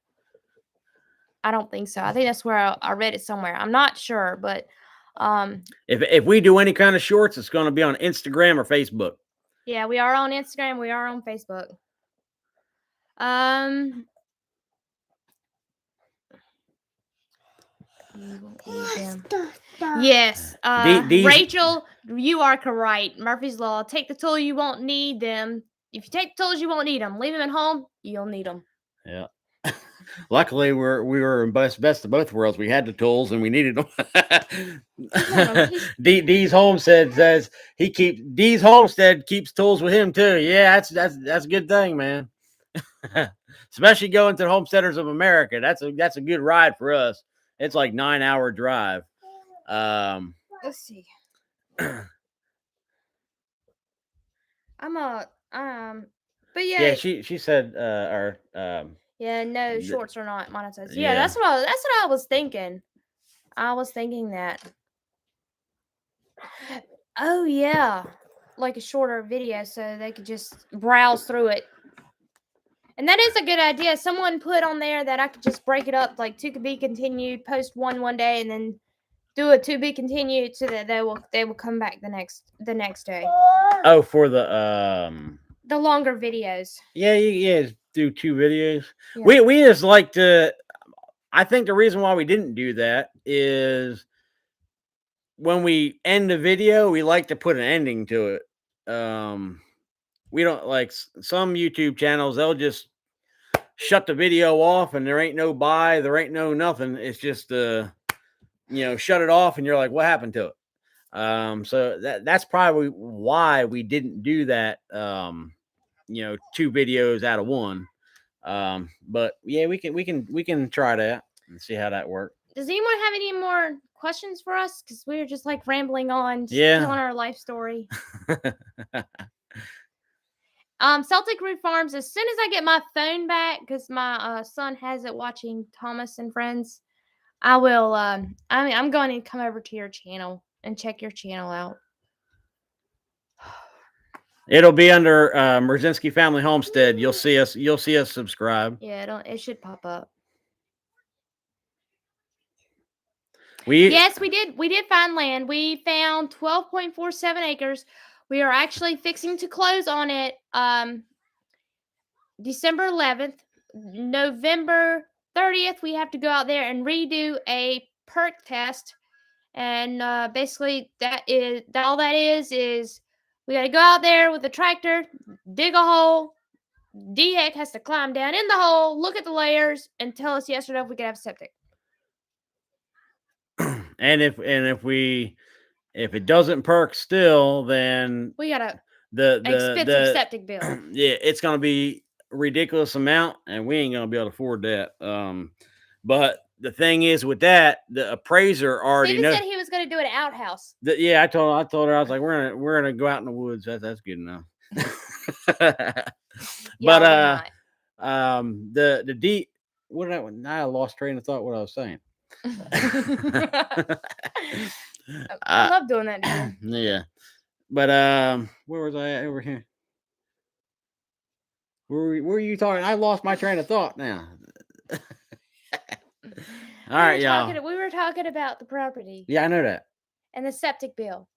I don't think so. I think that's where I read it somewhere. I'm not sure, but if we do any kind of shorts, it's going to be on Instagram or Facebook. Yeah, we are on Instagram. We are on Facebook. Yes. Rachel, you are correct. Murphy's Law. Take the tool, you won't need them. If you take the tools, you won't need them. Leave them at home, you'll need them. Yeah. Luckily, we were in best of both worlds. We had the tools and we needed them. Dee's Homestead says Dee's Homestead keeps tools with him too. Yeah, that's a good thing, man. Especially going to the Homesteaders of America. That's a good ride for us. It's like 9-hour drive. Let's see. But yeah. Yeah, she said yeah, no, shorts are not monetized. Yeah, that's what I was thinking. I was thinking that. Oh yeah, like a shorter video, so they could just browse through it. And that is a good idea. Someone put on there that I could just break it up, like 2 be continued, post one day, and then do a 2 be continued, so that they will come back the next day. Oh, for the longer videos. Yeah, do 2 videos. Yeah. We just like to. I think the reason why we didn't do that is when we end the video, we like to put an ending to it. We don't like some YouTube channels. They'll just shut the video off, and there ain't no there ain't no nothing. It's just shut it off, and you're like, what happened to it? So that's probably why we didn't do that. 2 videos out of 1. But yeah, we can try that and see how that works. Does anyone have any more questions for us? Because we're just like rambling on, just telling our life story. Celtic Roof Farms, as soon as I get my phone back, because my son has it watching Thomas and Friends, I will, I'm going to come over to your channel and check your channel out. It'll be under Merzinski Family Homestead. You'll see us subscribe. Yeah, it should pop up. Yes, we did find land. We found 12.47 acres. We are actually fixing to close on it December 11th. November 30th, we have to go out there and redo a perk test. And basically, all that is we got to go out there with the tractor, dig a hole. DHEC has to climb down in the hole, look at the layers, and tell us yes or no if we can have septic. And if it doesn't perk still, then we got the expensive septic bill. Yeah, it's gonna be a ridiculous amount, and we ain't gonna be able to afford that. But the thing is, with that, the appraiser already said he was gonna do an outhouse. Yeah, I told her, I was like, we're gonna go out in the woods. That's good enough. Yeah, but the deep. What did I lost train of thought. What I was saying. I love doing that. Yeah, but where was I at over here? Where were you talking? I lost my train of thought now. All we right, were y'all. talking. We were talking about the property Yeah, I know that. and the septic bill.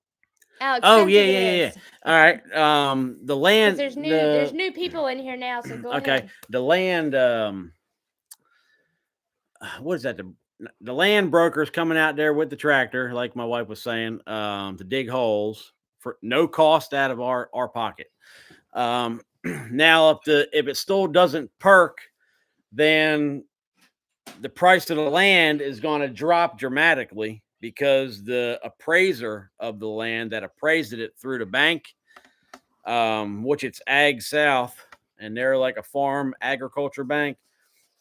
How Oh expensive yeah, it yeah, yeah. is. All right. The Because land, there's new people in here now, so go okay, ahead. the land. What is that? The land brokers coming out there with the tractor, like my wife was saying, to dig holes for no cost out of our pocket. Now, if it still doesn't perk, then the price of the land is going to drop dramatically because the appraiser of the land that appraised it through the bank, which it's Ag South, and they're like a farm agriculture bank.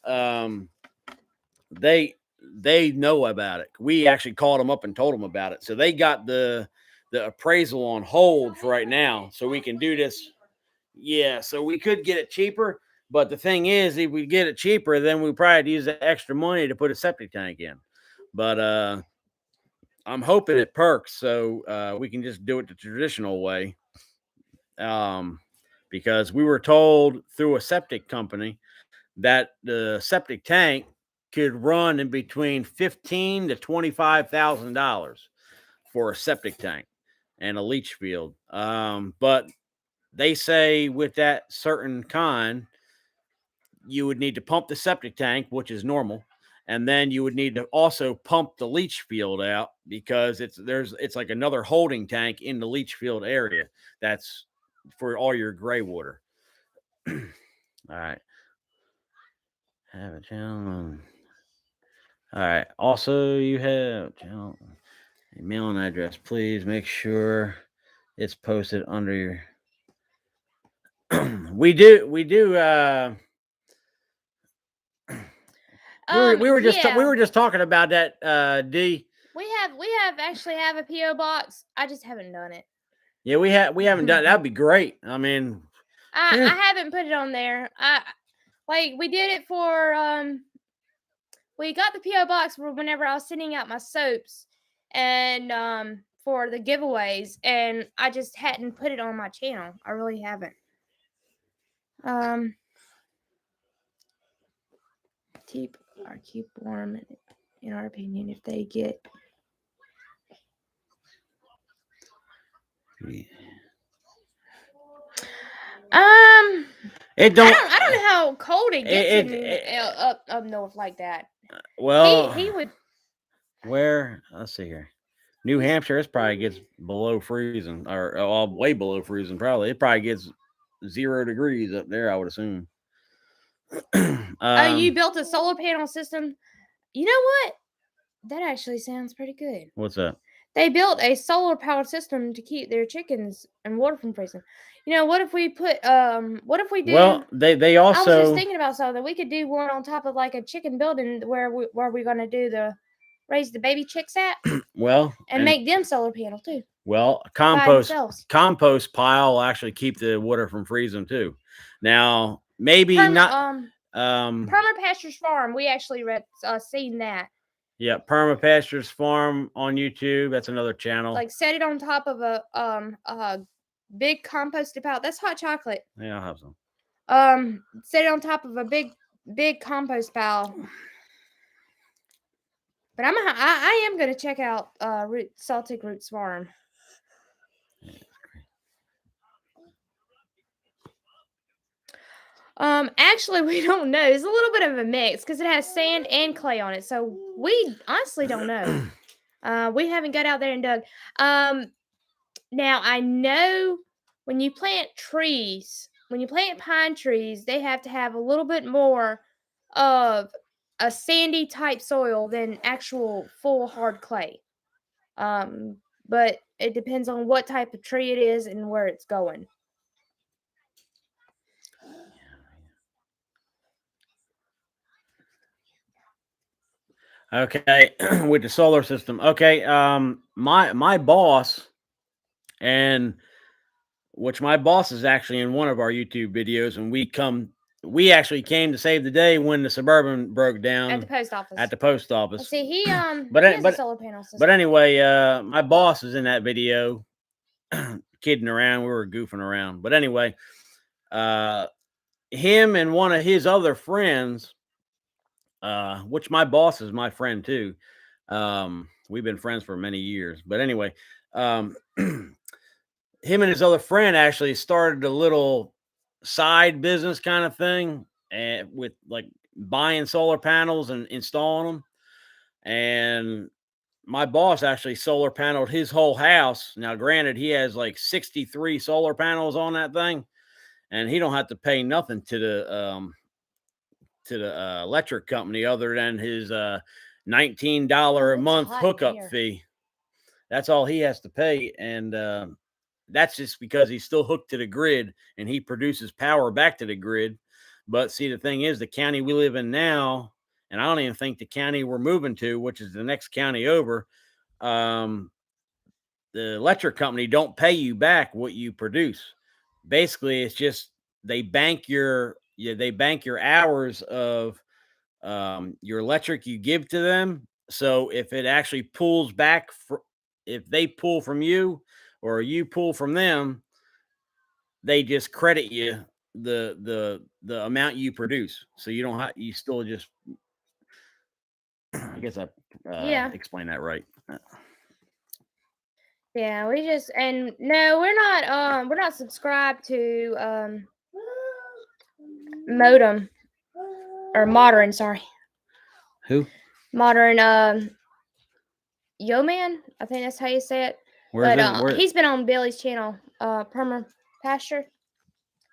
Um, they know about it. We actually called them up and told them about it, so they got the appraisal on hold for right now, so we can do this. Yeah, so we could get it cheaper, but the thing is, if we get it cheaper, then we probably have to use that extra money to put a septic tank in. But I'm hoping it perks, so we can just do it the traditional way. Because we were told through a septic company that the septic tank could run in between $15,000 to $25,000 for a septic tank and a leach field. But they say with that certain kind, you would need to pump the septic tank, which is normal, and then you would need to also pump the leach field out because it's like another holding tank in the leach field area. That's for all your gray water. All right. Have a channel. All right. Also, you have channel mailing address. Please make sure it's posted under your. we do. We were just Yeah, talking about that. D. we actually have a PO box. I just haven't done it. Yeah, we haven't done. That'd be great. I mean, I haven't put it on there. We did it for we got the PO box for whenever I was sending out my soaps and for the giveaways, and I just hadn't put it on my channel. I really haven't. Keep warm, in our opinion, if they get. it don't. I don't know how cold it gets up north like that. Well, he would. Where? Let's see here. New Hampshire, it probably gets below freezing, or way below freezing. Probably it probably gets 0 degrees up there. I would assume. You built a solar panel system. You know what? That actually sounds pretty good. What's that? They built a solar powered system to keep their chickens and water from freezing. You know, what if we put what if we do? Well, they also. I was just thinking about something. We could do one on top of like a chicken building where we're gonna do raise the baby chicks at. Well, and make them solar panel too. Well, compost pile will actually keep the water from freezing too. Now, maybe not. Permapastures Farm. We actually seen that. Yeah, Permapastures Farm on YouTube. That's another channel. Like set it on top of a big composted pile. That's hot chocolate. Yeah, I'll have some. Set it on top of a big compost pile. But I am gonna check out Celtic Roots Farm. Actually, we don't know. It's a little bit of a mix because it has sand and clay on it. So we honestly don't know. We haven't got out there and dug. Now I know when you plant pine trees, they have to have a little bit more of a sandy type soil than actual full hard clay. But it depends on what type of tree it is and where it's going. Okay, with the solar system. Okay, my boss, and which my boss is actually in one of our YouTube videos, and we actually came to save the day when the Suburban broke down at the post office. Let's see, he has but a solar panel system. But anyway, my boss is in that video, kidding around. We were goofing around, but anyway, him and one of his other friends, which my boss is my friend too. We've been friends for many years, but anyway, him and his other friend actually started a little side business kind of thing, and with like buying solar panels and installing them. And my boss actually solar paneled his whole house. Now, granted, he has like 63 solar panels on that thing, and he don't have to pay nothing to the electric company other than his $19 a month hookup fee. That's all he has to pay, and that's just because he's still hooked to the grid and he produces power back to the grid. But see, the thing is, the county we live in now, and I don't even think the county we're moving to, which is the next county over, um, the electric company don't pay you back what you produce. Basically, it's just they bank your hours of your electric you give to them. So if it actually pulls back, if they pull from you or you pull from them, they just credit you the amount you produce. So you don't have, you still just, I guess I Yeah. explained that right. Yeah, we just and no, we're not subscribed to modem or modern, sorry. Who? Modern Yo Man, I think that's how you say it. Where's But it? he's been on Billy's channel, Perma Pasture.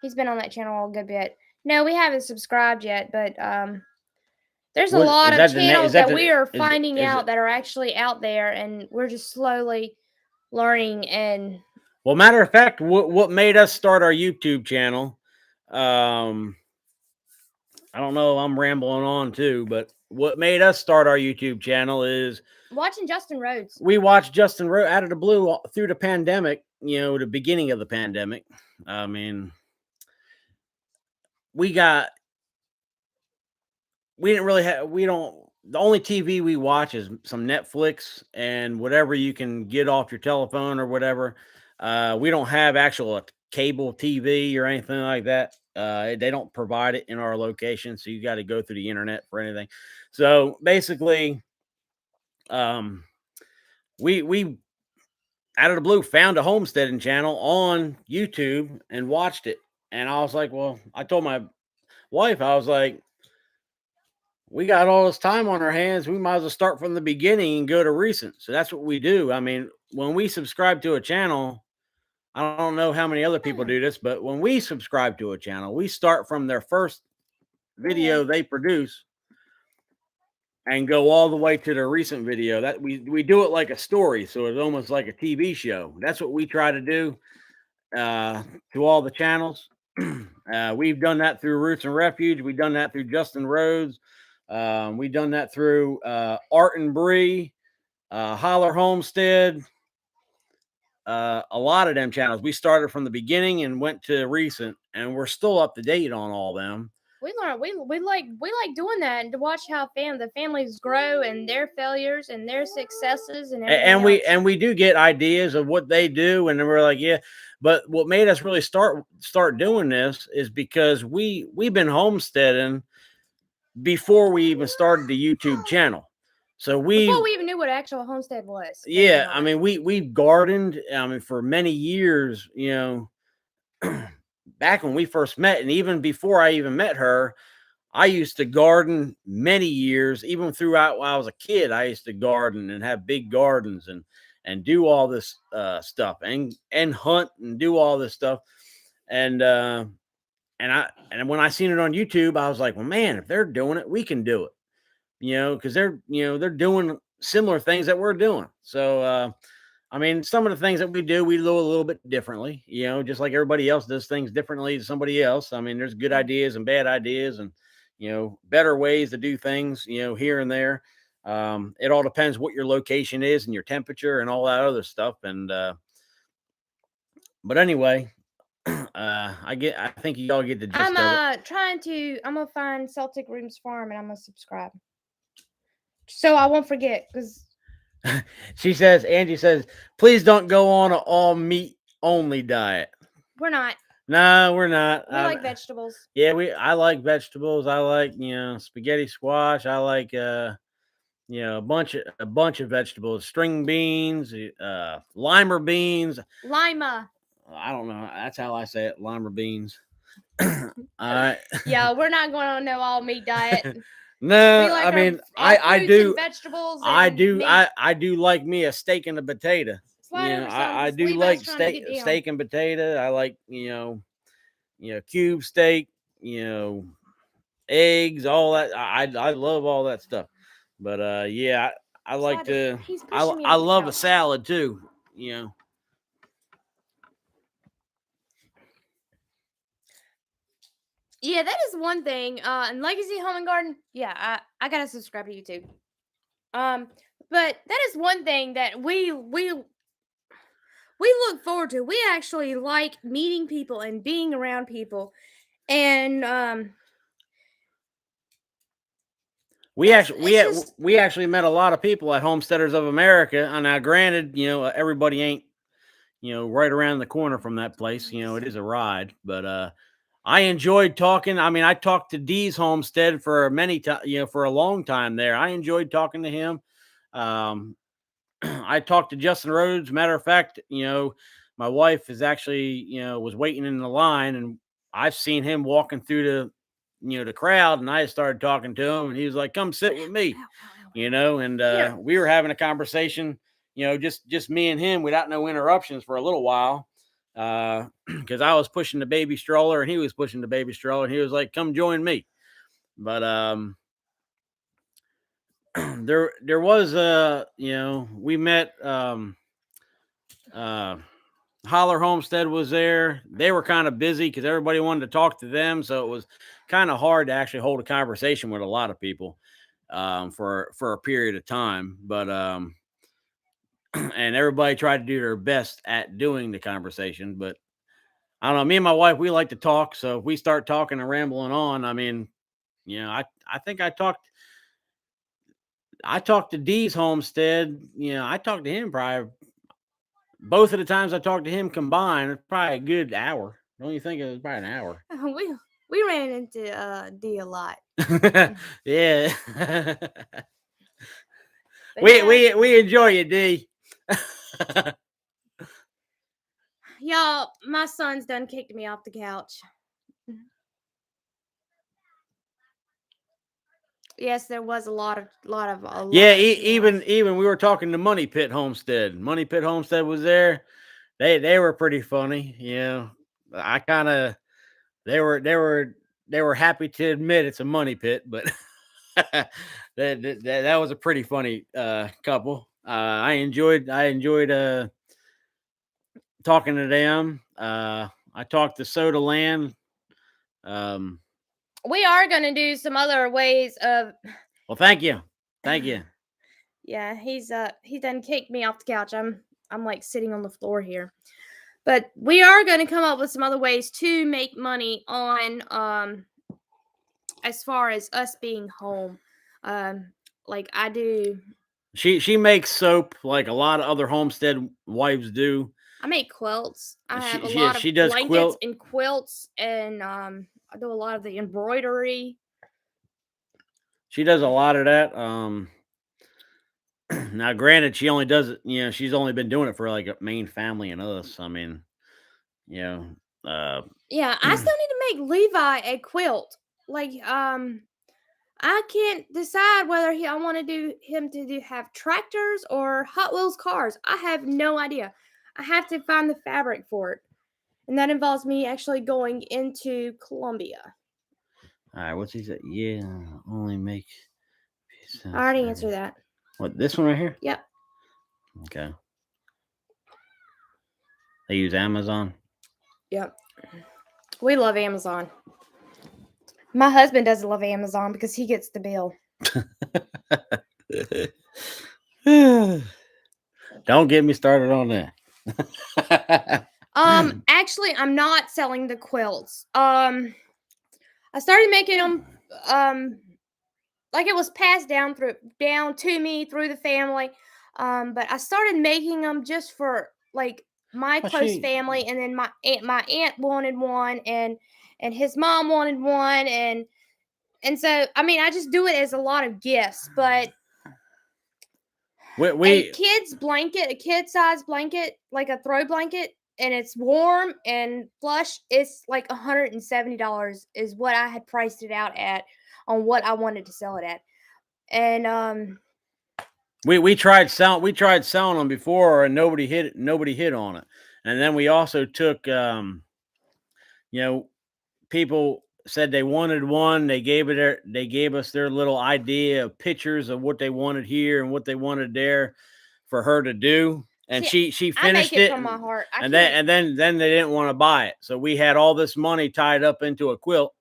He's been on that channel a good bit. No, we haven't subscribed yet, but there's a lot of channels that we are finding out that are actually out there, and we're just slowly learning. And well, matter of fact, what made us start our YouTube channel? I don't know. I'm rambling on too, but what made us start our YouTube channel is watching Justin Rhodes. We watched Justin Rhodes out of the blue through the pandemic. You know, the beginning of the pandemic. I mean, we didn't really have. We don't. The only TV we watch is some Netflix and whatever you can get off your telephone or whatever. We don't have actual cable TV or anything like that. They don't provide it in our location, so you got to go through the internet for anything. So basically, we out of the blue found a homesteading channel on YouTube and watched it. And I was like, well, I told my wife, I was like, we got all this time on our hands. We might as well start from the beginning and go to recent. So that's what we do. I mean, when we subscribe to a channel, I don't know how many other people do this, but when we subscribe to a channel, we start from their first video they produce and go all the way to their recent video. That we do it like a story, so it's almost like a TV show. That's what we try to do to all the channels. We've done that through Roots and Refuge. We've done that through Justin Rhodes. We've done that through Art and Bree, Holler Homestead. A lot of them channels. We started from the beginning and went to recent, and we're still up to date on all them. We learn. We like doing that and to watch how the families grow and their failures and their successes and everything. And we do get ideas of what they do, and then we're like, yeah. But what made us really start doing this is because we've been homesteading before we even started the YouTube channel. So before we even knew what actual homestead was. Yeah, I mean, we gardened. I mean, for many years, you know, back when we first met, and even before I even met her, I used to garden many years. Even throughout when I was a kid, I used to garden and have big gardens and do all this stuff and hunt and do all this stuff. And when I seen it on YouTube, I was like, well, man, if they're doing it, we can do it. You know, because they're doing similar things that we're doing. So I mean, some of the things that we do a little bit differently, you know, just like everybody else does things differently to somebody else. I mean, there's good ideas and bad ideas and, you know, better ways to do things, you know, here and there. It all depends what your location is and your temperature and all that other stuff. And, but anyway, I think you all get the gist of it. I'm going to find Celtic Rooms Farm and I'm going to subscribe. So I won't forget because Angie says, please don't go on an all meat only diet. We're not. No, we're not. We like vegetables. Yeah, I like vegetables. I like, spaghetti squash. I like a bunch of vegetables, string beans, lima beans. Lima. I don't know. That's how I say it, lima beans. I Yeah, we're not going on no all meat diet. No, We like I mean our I fruits do and vegetables and meat. I do like me a steak and a potato. Slide over, son. I do Levi's like trying to get down. steak and potato. I like cube steak. Eggs, all that. I love all that stuff. But yeah, I like to. He's pushing me off I the love a couch. salad too. You know. Yeah, that is one thing. And Legacy Home and Garden. Yeah, I gotta subscribe to YouTube. But that is one thing that we look forward to. We actually like meeting people and being around people, and We actually met a lot of people at Homesteaders of America. And now, granted, everybody ain't right around the corner from that place. It is a ride, but I enjoyed talking. I mean, I talked to Dee's Homestead for for a long time there. I enjoyed talking to him. Um, I talked to Justin Rhodes. Matter of fact, my wife is actually, was waiting in the line, and I've seen him walking through the crowd, and I started talking to him, and he was like, "Come sit with me," and we were having a conversation, just me and him without no interruptions for a little while, because I was pushing the baby stroller and he was pushing the baby stroller, and he was like, "Come join me," but there was we met Holler Homestead was there. They were kind of busy because everybody wanted to talk to them, so it was kind of hard to actually hold a conversation with a lot of people for a period of time. But and everybody tried to do their best at doing the conversation. But I don't know. Me and my wife, we like to talk, so if we start talking and rambling on, I mean, I think I talked to Dee's Homestead. I talked to him probably both of the times I talked to him combined. It's probably a good hour. Don't you think it was probably an hour? we ran into D a lot. Yeah. But we enjoy you, D. Y'all, my son's done kicked me off the couch. Yes, there was a lot of Yeah, even we were talking to Money Pit Homestead. Money Pit Homestead was there. They were pretty funny. I kind of they were happy to admit it's a money pit, but that was a pretty funny couple. I enjoyed talking to them. I talked to Soda Land. We are going to do some other ways of. Well, thank you. Yeah, he done kicked me off the couch. I'm like sitting on the floor here. But we are going to come up with some other ways to make money on as far as us being home. Like I do. She makes soap like a lot of other homestead wives do. I make quilts. I have a lot of blankets and quilts, and I do a lot of the embroidery. She does a lot of that. Now, granted, she only does it. She's only been doing it for like a main family and us. I mean, yeah, I still need to make Levi a quilt. Like, I can't decide whether I want to do him to have tractors or Hot Wheels cars. I have no idea. I have to find the fabric for it, and that involves me actually going into Columbia. All right, what's he say? Yeah, only make. I already answered that. What, this one right here? Yep. Okay. They use Amazon? Yep. We love Amazon. My husband doesn't love Amazon because he gets the bill. Don't get me started on that. Actually, I'm not selling the quilts. I started making them like it was passed down to me through the family. But I started making them just for like my close family, and then my aunt wanted one, and his mom wanted one, and so I mean I just do it as a lot of gifts, but a kid's blanket, a kid-sized blanket, like a throw blanket, and it's warm and plush, it's like $170 is what I had priced it out at on what I wanted to sell it at. And we tried selling them before, and nobody hit on it. And then we also took people said they wanted one. They gave us their little idea of pictures of what they wanted here and what they wanted there for her to do. And she finished it from my heart. And then they didn't want to buy it. So we had all this money tied up into a quilt,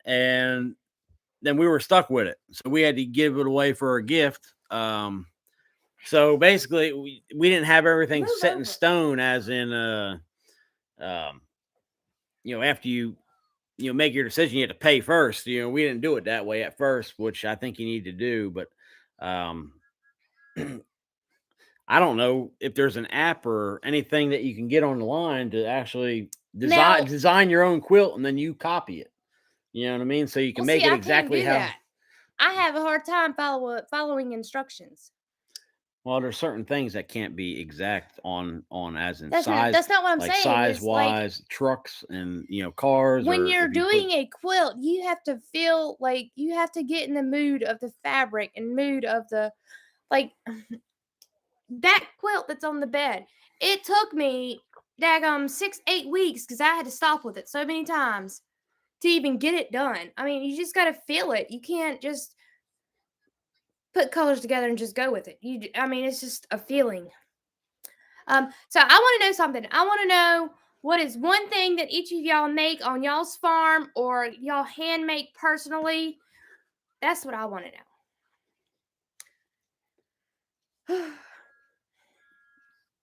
and then we were stuck with it. So we had to give it away for a gift. So basically we didn't have everything set in stone, as in after you make your decision, you have to pay first. We didn't do it that way at first, which I think you need to do. But I don't know if there's an app or anything that you can get on the line to actually design your own quilt, and then you copy it. You know what I mean? So you can make it exactly how. That. I have a hard time following instructions. Well, there's certain things that can't be exact on as in size. That's not what I'm saying. Size wise, trucks and cars. When you're doing a quilt, you have to feel like you have to get in the mood of the fabric and mood of the that quilt that's on the bed. It took me 6-8 weeks because I had to stop with it so many times to even get it done. I mean, you just got to feel it. You can't just put colors together and just go with it. It's just a feeling. So I want to know something. I want to know, what is one thing that each of y'all make on y'all's farm or y'all hand make personally? That's what I want to know.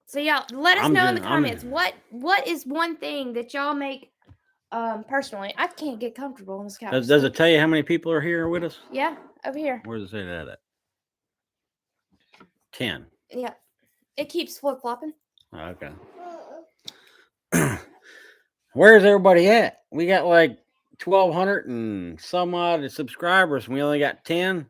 So y'all let us know in the comments what is one thing that y'all make personally. I can't get comfortable on this couch. Does it tell you how many people are here with us? Yeah, over here. Where does it say that at? 10. Yeah. It keeps flip-flopping. Okay. Where's everybody at? We got like 1,200 and some odd subscribers, and we only got 10.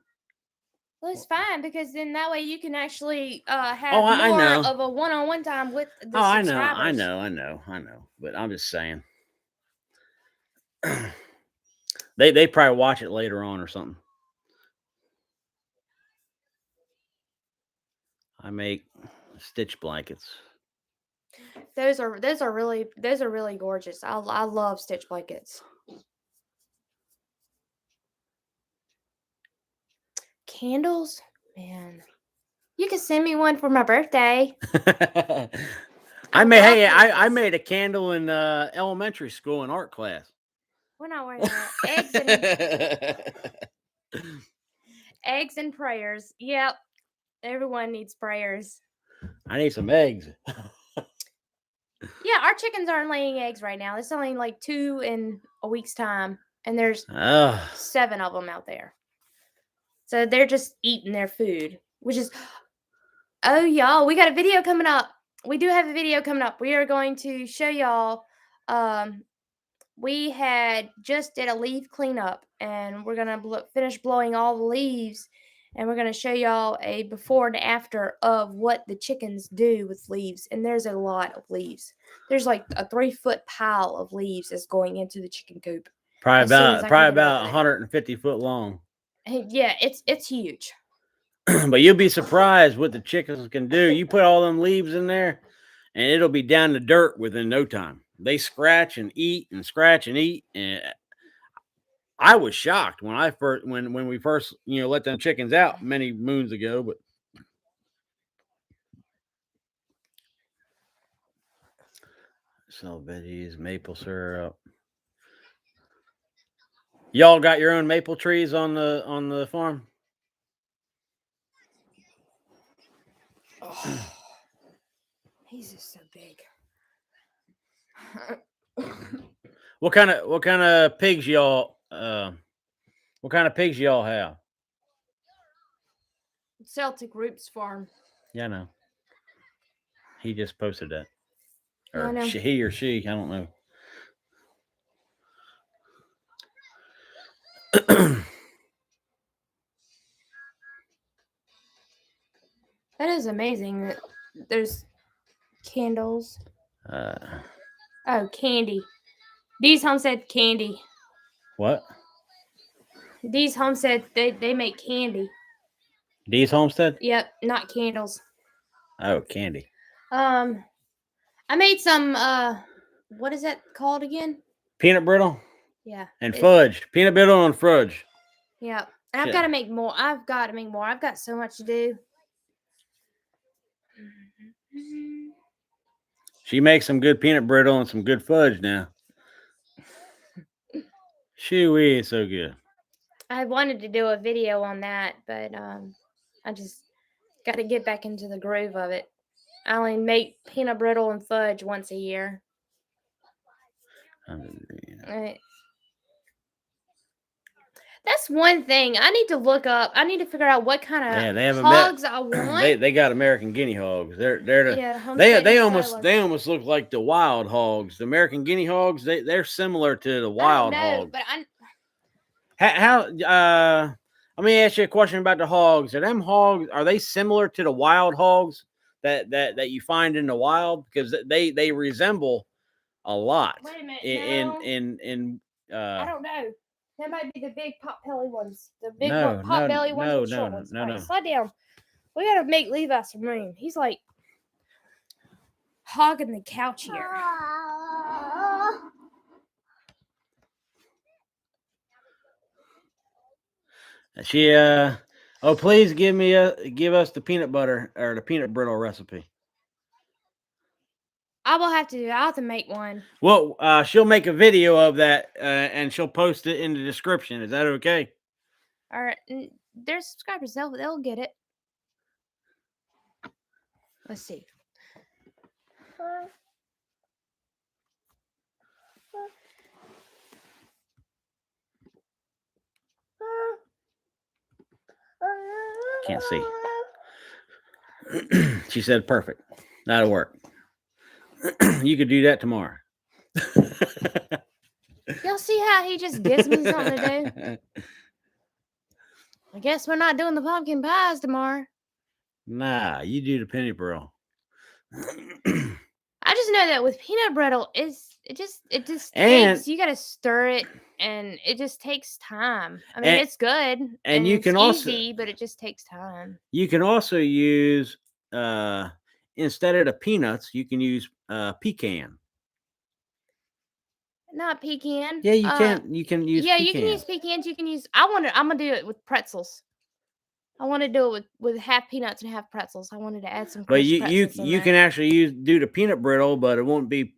Well, it's fine, because then that way you can actually have more of a one-on-one time with the subscribers. I know. But I'm just saying. They probably watch it later on or something. I make stitch blankets. Those are really gorgeous. I love stitch blankets. Candles, man. You can send me one for my birthday. I made a candle in elementary school in art class. We're not wearing that. Eggs and prayers. Yep. Everyone needs prayers. I need some eggs. Yeah, our chickens aren't laying eggs right now. It's only like 2 in a week's time, and there's 7 of them out there. So they're just eating their food, which is, oh y'all, we got a video coming up. We do have a video coming up. We are going to show y'all. We had just did a leaf cleanup, and we're gonna finish blowing all the leaves, and we're gonna show y'all a before and after of what the chickens do with leaves. And there's a lot of leaves. There's like a 3-foot pile of leaves that's going into the chicken coop. Probably about 150 foot long. Yeah, it's huge. But you'll be surprised what the chickens can do. You put all them leaves in there, and it'll be down to dirt within no time. They scratch and eat and scratch and eat. And I was shocked when we first let them chickens out many moons ago. But so veggies, maple syrup. Y'all got your own maple trees on the farm? Oh, he's just so big. What kind of pigs y'all have? Celtic Roots Farm. Yeah, I know. He just posted that. Or know. he or she, I don't know. That is amazing that there's candles. Oh, candy. These Homestead candy. What? These Homestead, they make candy. Dee's Homestead? Yep, not candles. Oh, candy. I made some, what is that called again? Peanut brittle? Yeah. And fudge. Peanut brittle and fudge. Yeah. And I've got to make more. I've got so much to do. She makes some good peanut brittle and some good fudge now. Shoo-wee, it's so good. I wanted to do a video on that, but I just got to get back into the groove of it. I only make peanut brittle and fudge once a year. That's one thing I need to look up. I need to figure out what kind of hogs I want. They got American guinea hogs. They almost look like the wild hogs. The American guinea hogs, they're similar to the wild hogs. But let me ask you a question about the hogs. Are they similar to the wild hogs that you find in the wild? Because they resemble a lot. Wait a minute. I don't know. That might be the big pot belly ones. The big pot belly ones and short ones. No. Slide down. We gotta make Levi some room. He's like hogging the couch here. Please give us the peanut butter or the peanut brittle recipe. I'll have to make one. Well, she'll make a video of that and she'll post it in the description. Is that okay? All right. Their subscribers, they'll get it. Let's see. Can't see. She said perfect. That'll work. You could do that tomorrow. Y'all see how he just gives me something to do? I guess we're not doing the pumpkin pies tomorrow. Nah, you do the peanut brittle. I just know that with peanut brittle, it just takes, you gotta stir it, and it just takes time. I mean, it's good and you can also easy, but it just takes time. You can also use instead of the peanuts, you can use pecan. Not pecan. Yeah, you can. You can use. Yeah, pecan. You can use pecans. You can use. I'm gonna do it with pretzels. I want to do it with half peanuts and half pretzels. I wanted to add some. But you can actually do the peanut brittle, but it won't be.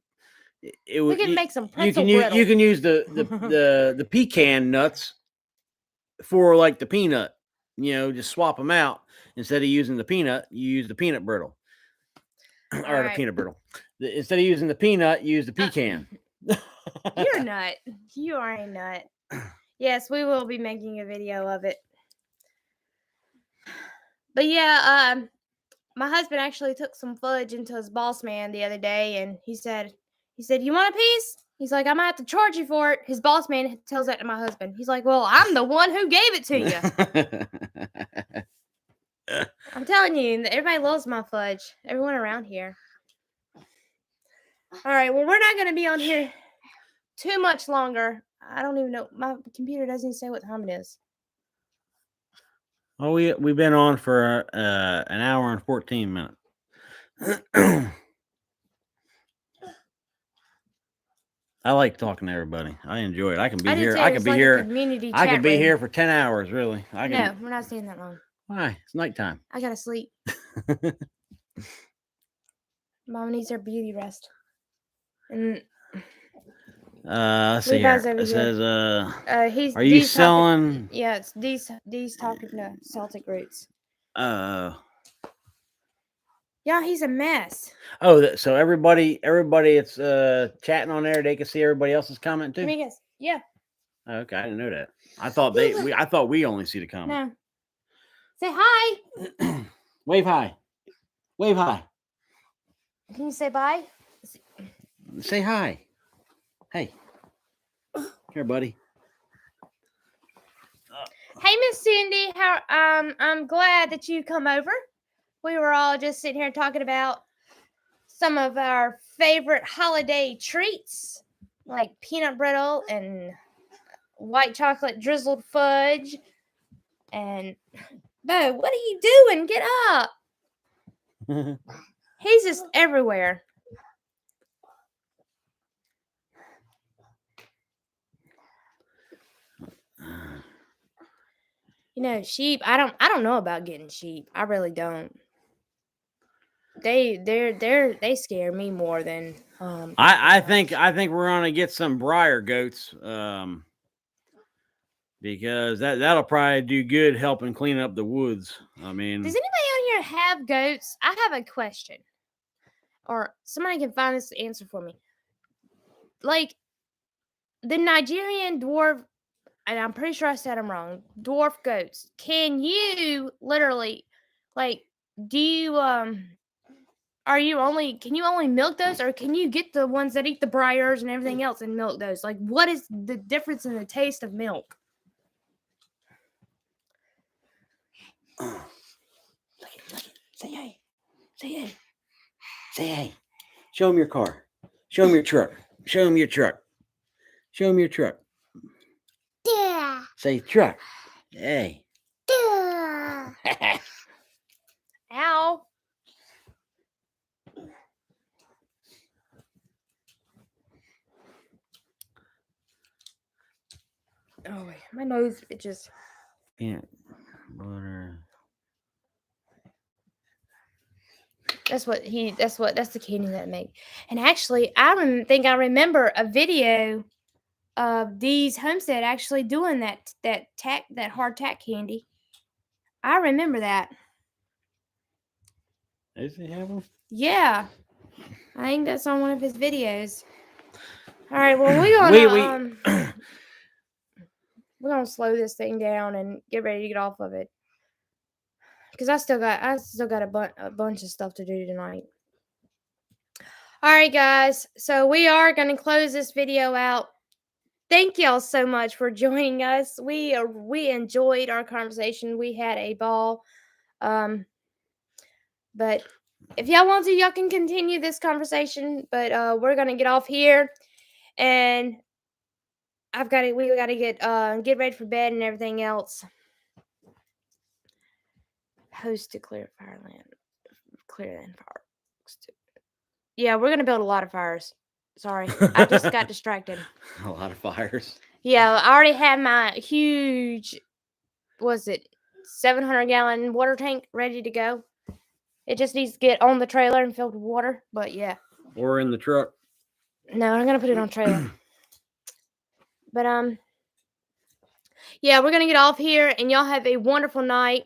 We can make some pretzel brittle. You can use the pecan nuts for like the peanut. Just swap them out. Instead of using the peanut, you use the peanut brittle. Or the peanut brittle. Instead of using the peanut, use the pecan. You're a nut. You are a nut. Yes, we will be making a video of it. But yeah, my husband actually took some fudge into his boss man the other day, and he said, "You want a piece?" He's like, "I'm gonna have to charge you for it." His boss man tells that to my husband. He's like, "Well, I'm the one who gave it to you." I'm telling you, everybody loves my fudge. Everyone around here. All right, well, we're not gonna be on here too much longer. I don't even know. My computer doesn't even say what time it is. Oh, we've been on for an hour and 14 minutes. I like talking to everybody. I enjoy it. I can be here. I can be here. I can be here for 10 hours. Really. No, we're not staying that long. Why? It's nighttime. I gotta sleep. Mom needs her beauty rest. And let's see here. It says, are you selling? Yeah, it's these talking to Celtic roots. Yeah, he's a mess. Oh, so everybody it's chatting on there. They can see everybody else's comment too. Let me guess. Yeah. Okay, I didn't know that. I thought we only see the comment. No. Say hi. Wave hi. Wave hi. Can you say bye? Say hi. Hey. Here, buddy. Hey, Miss Cindy, I'm glad that you come over. We were all just sitting here talking about some of our favorite holiday treats, like peanut brittle and white chocolate drizzled fudge. And Bo, what are you doing? Get up! He's just everywhere. You know, sheep. I don't know about getting sheep. I really don't. They scare me more than I think we're gonna get some briar goats. Because that'll probably do good helping clean up the woods. I mean, does anybody on here have goats? I have a question, or somebody can find this answer for me. Like the Nigerian dwarf, and I'm pretty sure I said them wrong. Dwarf goats. Can you literally, like, do you Are you can you only milk those, or can you get the ones that eat the briars and everything else and milk those? Like, what is the difference in the taste of milk? Say hey. Say hey. Say hey. Show him your car. Show him your truck. Show him your truck. Show him your truck. Yeah. Say truck. Hey. Yeah. Ow. Oh wait, my nose itches. Peanut butter. That's the candy that make. And actually, I think I remember a video of these Homestead actually doing that hardtack candy. I remember that. Does he have them? Yeah, I think that's on one of his videos. All right, well we're gonna slow this thing down and get ready to get off of it, because I still got a bunch of stuff to do tonight. All right, guys, so we are gonna close this video out. Thank y'all so much for joining us. We enjoyed our conversation. We had a ball. But if y'all want to, y'all can continue this conversation. But we're gonna get off here, and we gotta get ready for bed and everything else. Host to clear land fire. Yeah, we're gonna build a lot of fires. Sorry, I just got distracted. A lot of fires. Yeah, I already have my huge, 700-gallon water tank ready to go. It just needs to get on the trailer and filled with water. But yeah. Or in the truck. No, I'm gonna put it on trailer. But yeah, we're gonna get off here, and y'all have a wonderful night.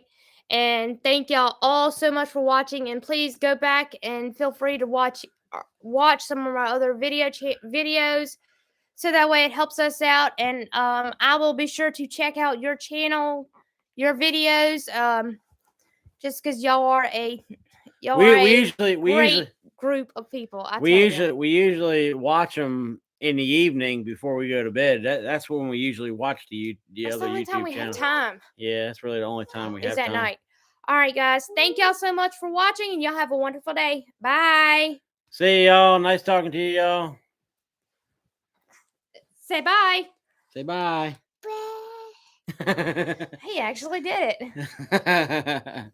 And thank y'all all so much for watching. And please go back and feel free to watch some of our other videos, so that way it helps us out. And I will be sure to check out your channel, your videos, just because y'all are a great group of people. We usually watch them in the evening before we go to bed. That's when we usually watch the other YouTube time we channel. have time. Yeah, that's really the only time we have time. Is at night. All right, guys. Thank y'all so much for watching, and y'all have a wonderful day. Bye. See y'all. Nice talking to you, y'all. Say bye. Say bye. He actually did it.